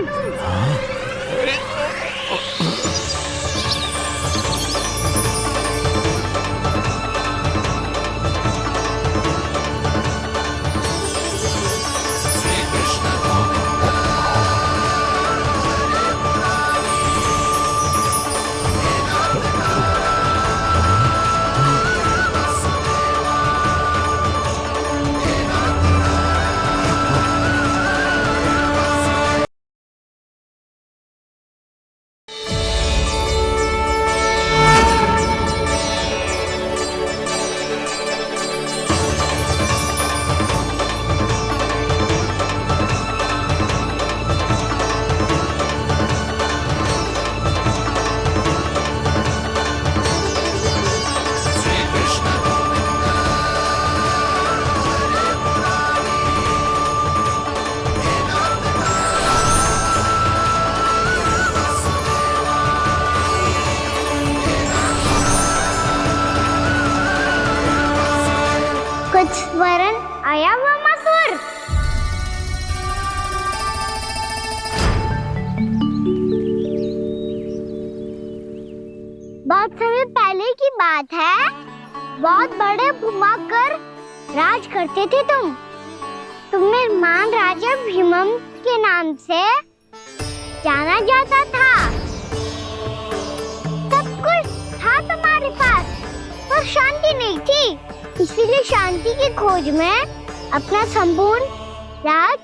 कुछ वरन आया हुआ मसूर। बहुत समय पहले की बात है, बहुत बड़े भूमाकर राज करते थे तुम्हें महान राजा भीमम के नाम से जाना जाता था। सब कुछ था तुम्हारे पास, पर शांति नहीं थी। इसीलिए शांति की खोज में अपना संपूर्ण राज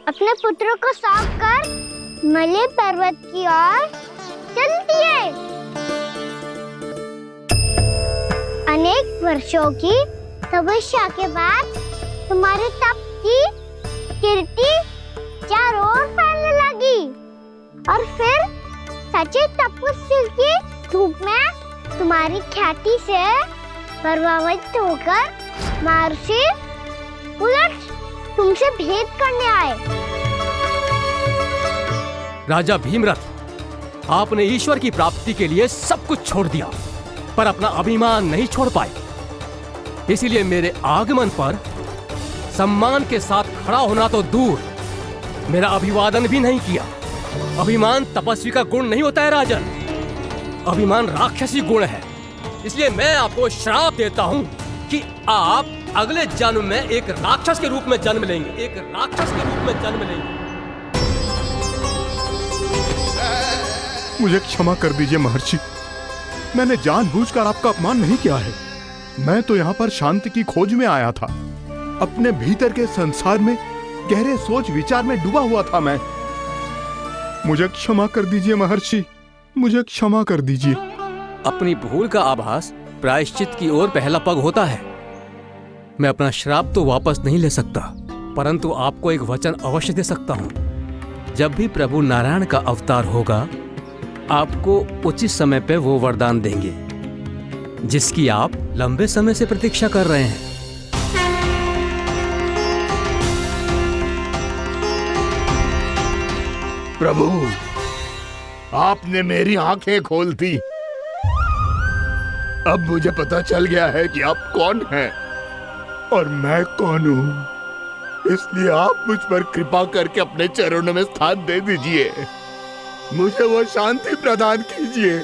अपने पुत्रों को सौंप कर मलय पर्वत की ओर चल दिए। अनेक वर्षों की तपस्या के बाद तुम्हारे तप की कीर्ति चारों ओर फैलने लगी और फिर सच्चे तपस्वी के रूप में तुम्हारी ख्याति से प्रभावित होकर महर्षि उलट तुमसे भेंट करने आए। राजा भीमरथ, आपने ईश्वर की प्राप्ति के लिए सब कुछ छोड़ दिया, पर अपना अभिमान नहीं छोड़ पाए। इसीलिए मेरे आगमन पर सम्मान के साथ खड़ा होना तो दूर, मेरा अभिवादन भी नहीं किया। अभिमान तपस्वी का गुण नहीं होता है राजन, अभिमान राक्षसी गुण है। इसलिए मैं आपको श्राप देता हूँ कि आप अगले जन्म में एक राक्षस के रूप में जन्म लेंगे, एक राक्षस के रूप में जन्म लेंगे। मुझे क्षमा कर दीजिए महर्षि, मैंने जानबूझकर आपका अपमान नहीं किया है। मैं तो यहाँ पर शांति की खोज में आया था। अपने भीतर के संसार में गहरे सोच विचार में डूबा हुआ था मैं। मुझे क्षमा कर दीजिए महर्षि, मुझे क्षमा कर दीजिए। अपनी भूल का आभास प्रायश्चित की ओर पहला पग होता है। मैं अपना श्राप तो वापस नहीं ले सकता, परंतु आपको एक वचन अवश्य दे सकता हूँ। जब भी प्रभु नारायण का अवतार होगा, आपको उचित समय पे वो वरदान देंगे जिसकी आप लंबे समय से प्रतीक्षा कर रहे हैं। प्रभु, आपने मेरी आंखें खोल दी। अब मुझे पता चल गया है कि आप कौन हैं और मैं कौन हूँ। इसलिए आप मुझ पर कृपा करके अपने चरणों में स्थान दे दीजिए। मुझे वो शांति प्रदान कीजिए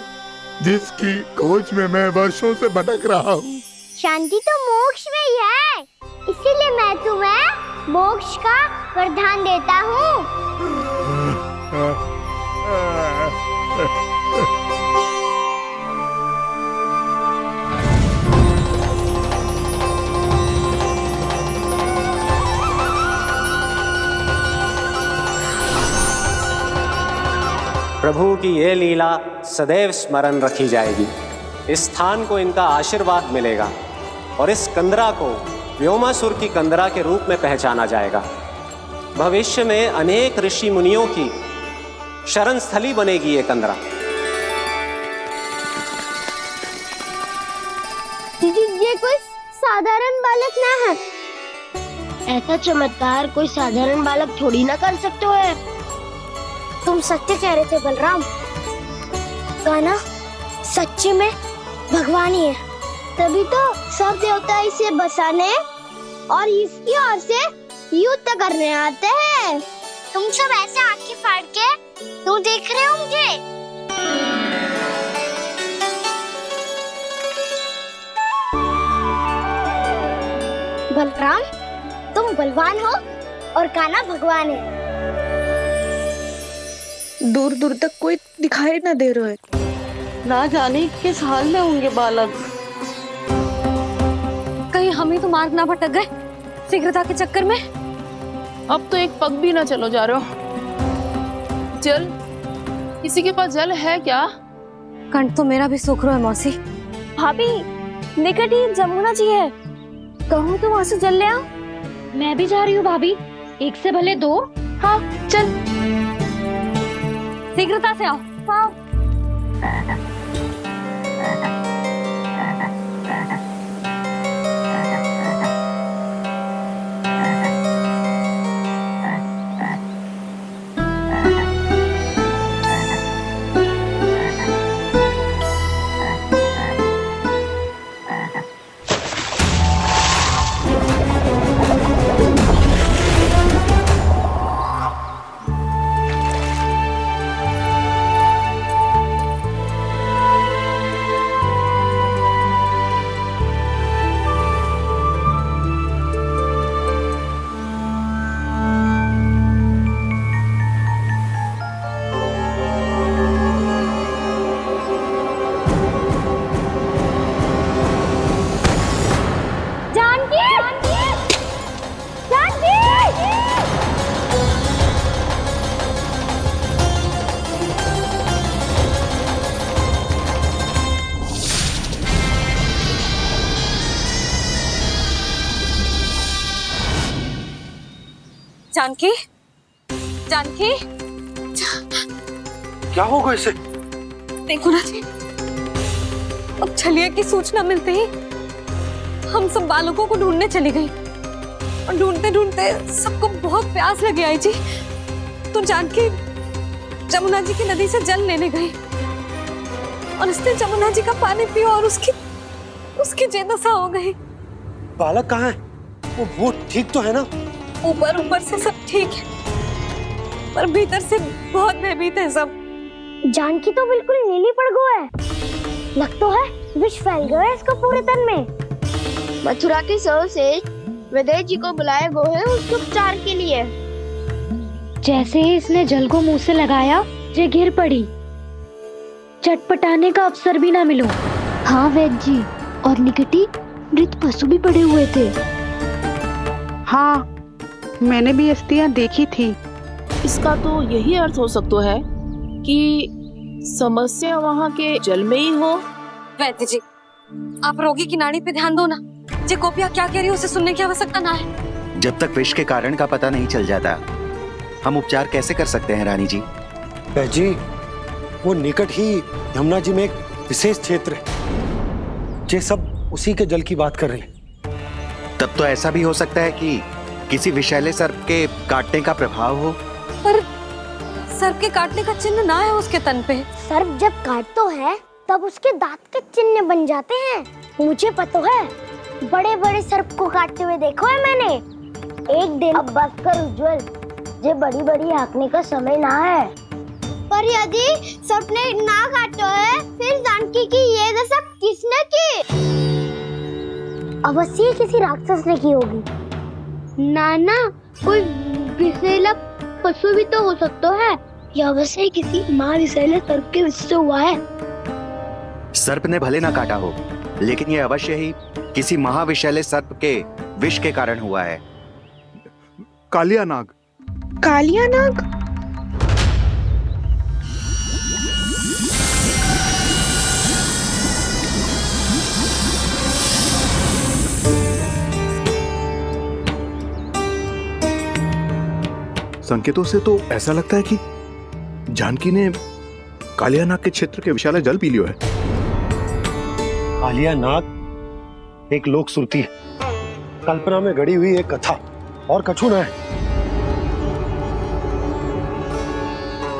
जिसकी खोज में मैं वर्षों से भटक रहा हूँ। शांति तो मोक्ष में ही है, इसीलिए मैं तुम्हें मोक्ष का वरदान देता हूँ। प्रभु की ये लीला सदैव स्मरण रखी जाएगी। इस स्थान को इनका आशीर्वाद मिलेगा और इस कंदरा को व्योमासुर की कंदरा के रूप में पहचाना जाएगा। भविष्य में अनेक ऋषि मुनियों की शरण स्थली बनेगी ये कंदरा। ये कोई साधारण बालक ना है। ऐसा चमत्कार कोई साधारण बालक थोड़ी ना कर सकते है। तुम सत्य कह रहे थे बलराम, गाना सच्ची में भगवान ही है। तभी तो सब देवता इसे बसाने और इसकी ओर से युद्ध करने आते हैं। तुम सब ऐसे आंखें फाड़ के क्यों देख रहे हो मुझे? बलराम, तुम बलवान हो और कान्हा भगवान है। दूर दूर तक कोई दिखाई ना दे रहा है। ना जाने किस हाल में होंगे बालक। कहीं हम ही तो मार्ग ना भटक गए शीघ्रता के चक्कर में। अब तो एक पग भी ना चलो जा रहे हो। जल, किसी के पास जल है क्या? कंठ तो मेरा भी सूख रहा है मौसी। भाभी, निकट ही जमुना जी है, कहूँ तो वहाँ से जल ले आओ। मैं भी जा रही हूँ भाभी, एक से भले दो। हाँ चल, शीघ्रता से आओ। हाँ। जानकी, जानकी, क्या होगा इसे? देखो ना जी, अब छलिया की सूचना मिलते ही हम सब बालकों को ढूंढने चली गई और ढूंढते ढूंढते सबको बहुत प्यास लगी आई जी। तो जानकी जमुना जी की नदी से जल लेने गई और उसने जमुना जी का पानी पिया और उसकी जेदशा हो गई। बालक कहाँ है? वो ठीक तो है ना? ऊपर से सब ठीक है पर भीतर से बहुत भयभीत है सब। जानकी तो बिल्कुल नीली पड़ गो है। लग तो है विष फैल गया है इसको पूरे तन में। मथुरा के सर्वश्रेष्ठ विदेह जी को बुलाए गो है उसके उपचार के लिए। जैसे ही इसने जल को मुंह से लगाया, ये गिर पड़ी। चटपटाने का अवसर भी ना मिलो। हाँ वैद्य जी, और निकटी मृत पशु भी पड़े हुए थे। हाँ, मैंने भी अस्थियां देखी थी। इसका तो यही अर्थ हो सकता है कि समस्या वहाँ के जल में ही हो। वैद्य जी, आप रोगी की नाड़ी पे ध्यान दो ना। जे गोपिया क्या कह रही है उसे सुनने की आवश्यकता ना है। जब तक विष के कारण का पता नहीं चल जाता, हम उपचार कैसे कर सकते हैं रानी जी? जी, वो निकट ही यमुना जी में एक विशेष क्षेत्र है। ये सब उसी के जल की बात कर रहे हैं। तब तो ऐसा भी हो सकता है कि किसी विषैले सर्प के काटने का प्रभाव हो। पर सर्प के काटने का चिन्ह ना है उसके तन पे। सर्प जब काटतो है तब उसके दांत के चिन्ह बन जाते हैं। मुझे पता है, बड़े बड़े सर्प को काटते हुए देखो है मैंने। एक दिन अब बस कर उज्जवल, ये बड़ी बड़ी हाँकने का समय ना है। पर यदि सर्प ने ना काटो है, फिर जानकी की ये दशा किसने की? अवश्य किसी राक्षस ने की होगी। नाना, कोई विषैला पशु भी तो हो सकता है। यह अवश्य किसी महाविषैले सर्प के विष से हुआ है। सर्प ने भले ना काटा हो, लेकिन यह अवश्य ही किसी महाविषैले सर्प के विष के कारण हुआ है। कालिया नाग। कालिया नाग? संकेतों से तो ऐसा लगता है कि जानकी ने कालिया नाग के क्षेत्र के विशाल जल पी लियो है। कालिया नाग एक लोक सुरती है, कल्पना में गढ़ी हुई एक कथा, और कछु न है।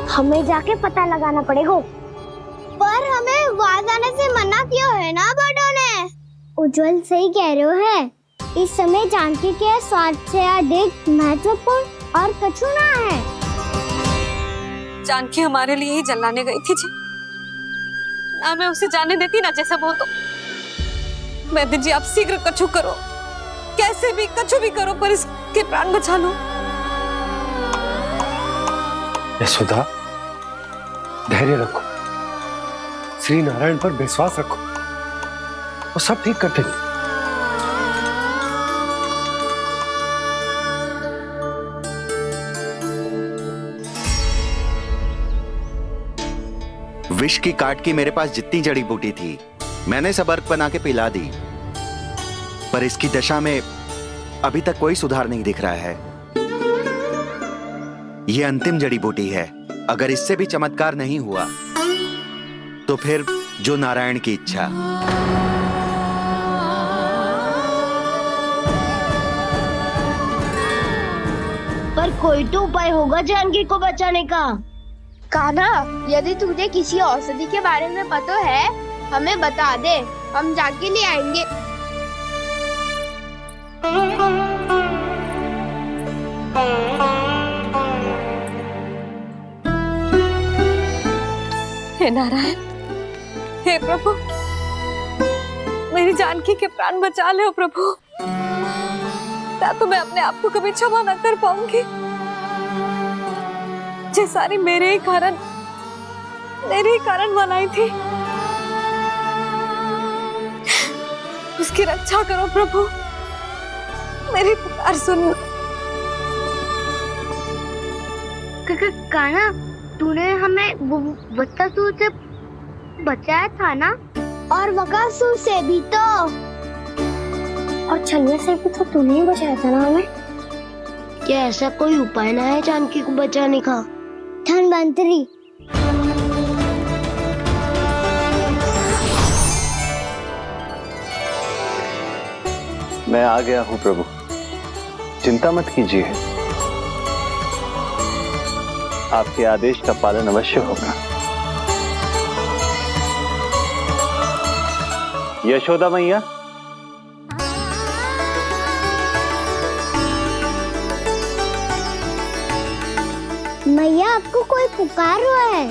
हमें जाके पता लगाना पड़ेगा। पर हमें वहां जाने से मना क्यों है ना बड़ों ने? उज्जवल सही कह रहे हो है। इस समय जानकी के स्वार्थ से अधिक महत्वपूर्ण और कछु ना है। जानकी हमारे लिए ही जलाने गई थी जी, ना मैं उसे जाने देती ना जैसा वो तो। वैद्य जी आप शीघ्र कछु करो, कैसे भी कछु भी करो, पर इसके प्राण बचा लो। यशोदा, धैर्य रखो, श्री नारायण पर विश्वास रखो, वो सब ठीक कर देंगे। विष की काट की मेरे पास जितनी जड़ी बूटी थी मैंने सब अर्क बना के पिला दी, पर इसकी दशा में अभी तक कोई सुधार नहीं दिख रहा है। ये अंतिम जड़ी बूटी है, अगर इससे भी चमत्कार नहीं हुआ तो फिर जो नारायण की इच्छा। पर कोई तो उपाय होगा जानकी को बचाने का। कान्हा, यदि तुझे किसी औषधि के बारे में पता है हमें बता दे, हम जाके ले आएंगे। हे नारायण, हे प्रभु, मेरी जानकी के प्राण बचा ले प्रभु, या तो मैं अपने आप को कभी क्षमा न कर पाऊंगी। ये सारी मेरे ही कारण बनाई थी। उसकी रक्षा करो प्रभु, मेरी पुकार सुनो। कान्हा, तूने हमें बत्तासुर से बचाया था ना, और बकासुर से भी तो, और छलिया से भी तो तूने ही बचाया था ना हमें। क्या ऐसा कोई उपाय ना है जानकी को बचाने का? धन्वंतरी, मैं आ गया हूँ प्रभु, चिंता मत कीजिए, आपके आदेश का पालन अवश्य होगा। यशोदा मैया, मैया आपको कोई पुकार रहा है।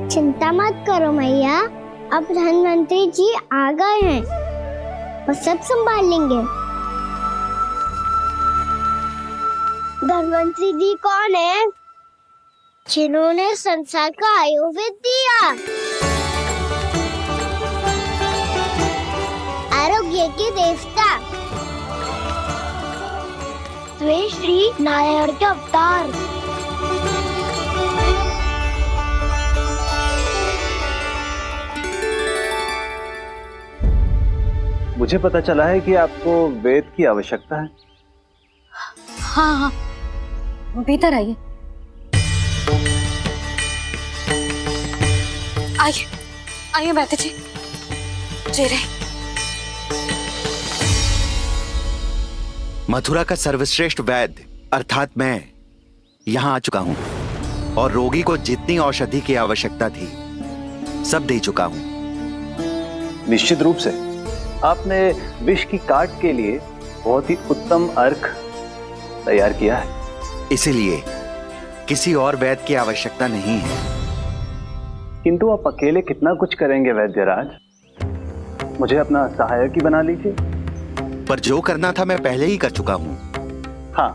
चिंता मत करो मैया, अब धन्वंतरी जी आ गए हैं और सब संभाल लेंगे। धन्वंतरी जी कौन है? जिन्होंने संसार का आयुर्वेद दिया, आरोग्य के देवता, वे श्री नारायण के अवतार। मुझे पता चला है कि आपको वेद की आवश्यकता है। हाँ हाँ, भीतर आइए। आइए आइए बैठे जी, जी रहे। मथुरा का सर्वश्रेष्ठ वैद्य अर्थात मैं यहाँ आ चुका हूँ और रोगी को जितनी औषधि की आवश्यकता थी सब दे चुका हूँ। निश्चित रूप से आपने विष की काट के लिए बहुत ही उत्तम अर्क तैयार किया है, इसीलिए किसी और वैद्य की आवश्यकता नहीं है। किंतु आप अकेले कितना कुछ करेंगे वैद्यराज, मुझे अपना सहायक ही बना लीजिए। पर जो करना था मैं पहले ही कर चुका हूँ। हाँ,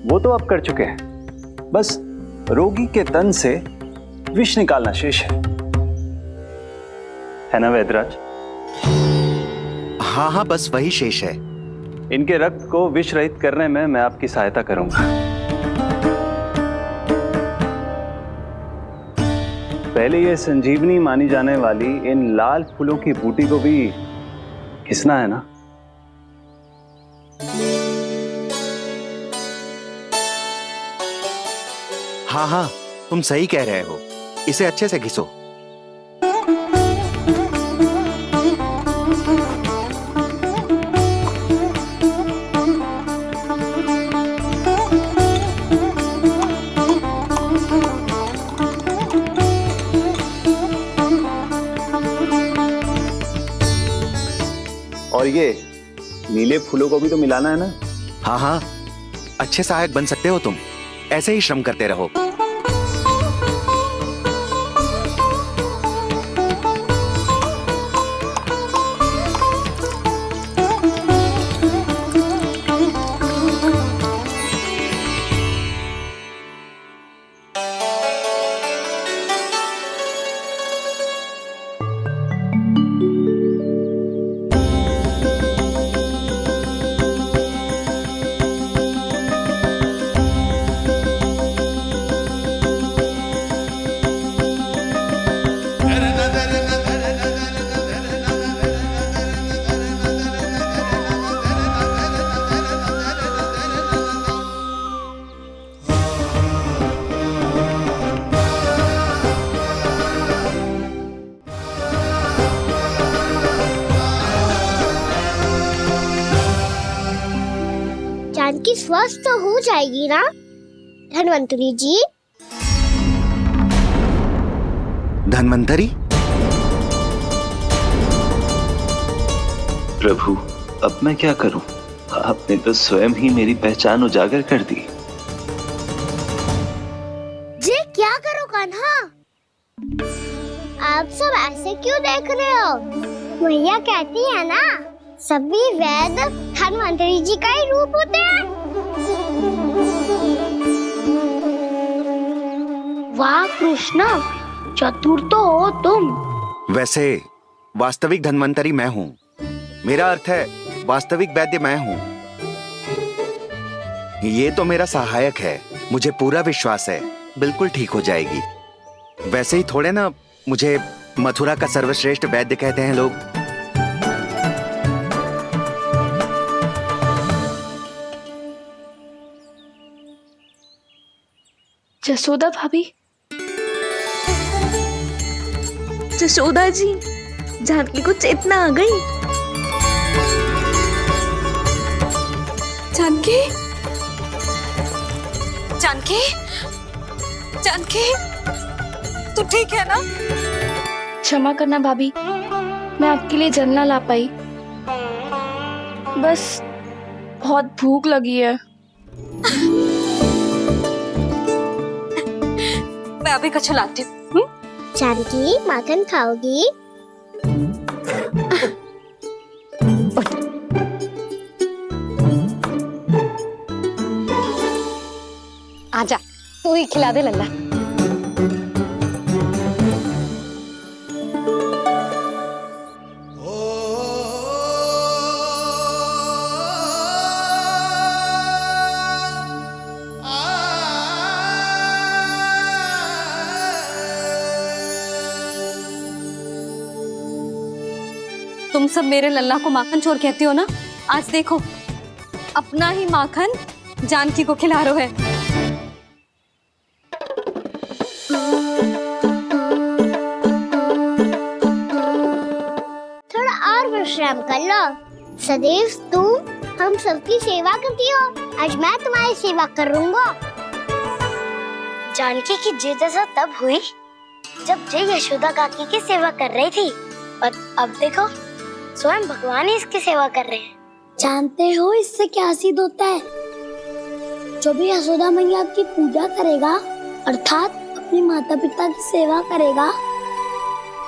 वो तो आप कर चुके हैं, बस रोगी के तन से विष निकालना शेष है ना वैद्यराज? हाँ हाँ, बस वही शेष है। इनके रक्त को विष रहित करने में मैं आपकी सहायता करूंगा। पहले ये संजीवनी मानी जाने वाली इन लाल फूलों की बूटी को भी घिसना है ना? हाँ हाँ, तुम सही कह रहे हो, इसे अच्छे से घिसो। और ये नीले फूलों को भी तो मिलाना है ना? हाँ हाँ, अच्छे सहायक बन सकते हो तुम, ऐसे ही श्रम करते रहो। जानकी स्वस्थ तो हो जाएगी ना धन्वंतरी जी? धन्वंतरी? प्रभु, अब मैं क्या करूं? आपने तो स्वयं ही मेरी पहचान उजागर कर दी। जी क्या करो कान्हा? आप सब ऐसे क्यों देख रहे हो? मैया कहती है ना, सभी वेद धन्वंतरी जी का ही रूप होते हैं। वाह कृष्णा, चतुर तो हो तुम। वैसे वास्तविक धन्वंतरी मैं हूँ। मेरा अर्थ है वास्तविक वैद्य मैं हूँ। ये तो मेरा सहायक है, मुझे पूरा विश्वास है बिल्कुल ठीक हो जाएगी। वैसे ही थोड़े ना मुझे मथुरा का सर्वश्रेष्ठ वैद्य कहते हैं लोग। जसोदा भाभी, जसोदा जी, जानकी को चेतना आ गई। जानकी, जानकी, जानकी, तू ठीक है ना? क्षमा करना भाभी, मैं आपके लिए जल ना ला पाई। बस बहुत भूख लगी है। मैं अभी कछु लाती हूँ। जानकी माखन खाओगी? आजा, तू ही खिला दे लल्ला। तुम सब मेरे लल्ला को माखन चोर कहती हो ना? आज देखो, अपना ही माखन जानकी को खिला रहे है। थोड़ा और विश्राम कर लो। सदैव तुम हम सबकी सेवा करती हो, आज मैं तुम्हारी सेवा करूंगा। जानकी की जिद दशा तब हुई जब जय यशोदा काकी की सेवा कर रही थी, और अब देखो स्वयं भगवान ही इसकी सेवा कर रहे हैं। जानते हो इससे क्या सिद्ध होता है? जो भी यशोदा मैया की पूजा करेगा, अर्थात अपने माता पिता की सेवा करेगा,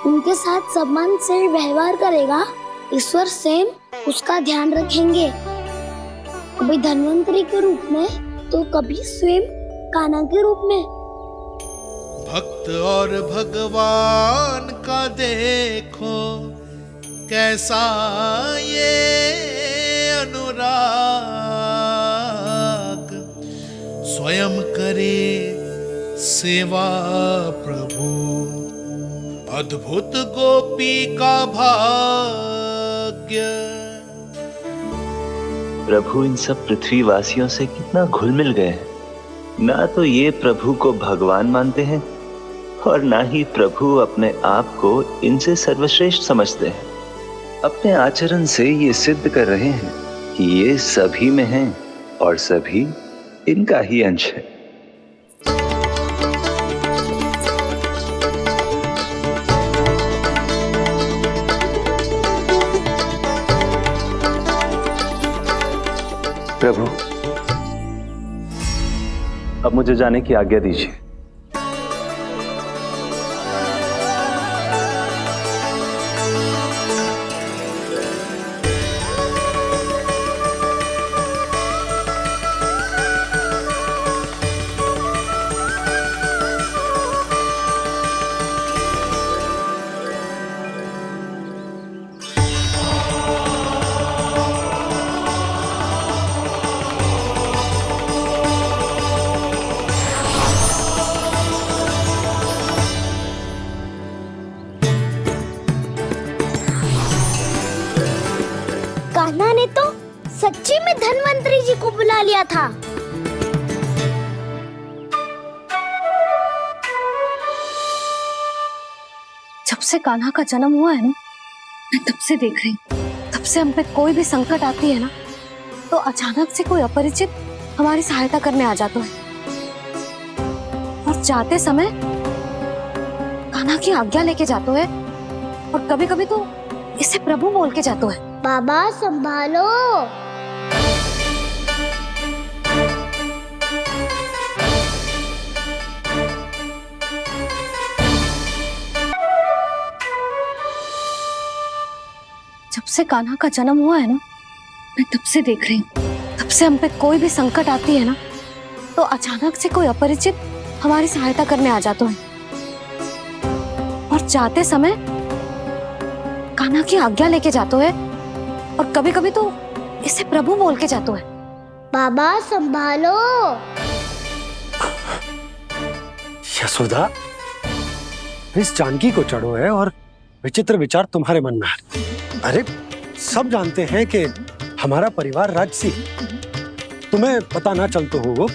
उनके साथ सम्मान से व्यवहार करेगा, ईश्वर स्वयं उसका ध्यान रखेंगे। कभी धन्वंतरी के रूप में तो कभी स्वयं कान्हा के रूप में। भक्त और भगवान का देखो कैसा ये अनुराग, स्वयं करे सेवा प्रभु, अद्भुत गोपी का भाग्य। प्रभु इन सब पृथ्वीवासियों से कितना घुल मिल गए हैं। ना तो ये प्रभु को भगवान मानते हैं और ना ही प्रभु अपने आप को इनसे सर्वश्रेष्ठ समझते हैं। अपने आचरण से ये सिद्ध कर रहे हैं कि ये सभी में हैं और सभी इनका ही अंश है। प्रभु, अब मुझे जाने की आज्ञा दीजिए। कान्हा ने तो सच्ची में धन्वंतरी जी को बुला लिया था। जब से कान्हा का जन्म हुआ है ना, मैं तब से देख रही हूँ, तब से हम पे कोई भी संकट आती है ना, तो अचानक से कोई अपरिचित हमारी सहायता करने आ जाता है, और जाते समय कान्हा की आज्ञा लेके जाते है, और कभी कभी तो इसे प्रभु बोल के जाते है। बाबा संभालो। जब से कान्हा का जन्म हुआ है ना, मैं तब से देख रही हूँ, तब से हम पे कोई भी संकट आती है ना, तो अचानक से कोई अपरिचित हमारी सहायता करने आ जाता है, और जाते समय कान्हा की आज्ञा लेके जाते है, और कभी कभी तो इसे प्रभु बोल के जाते है। बाबा संभालो। यशोदा, इस जानकी को चढ़ो है और विचित्र विचार तुम्हारे मन में है। अरे सब जानते हैं कि हमारा परिवार राजसी, तुम्हें पता ना चलता हो वो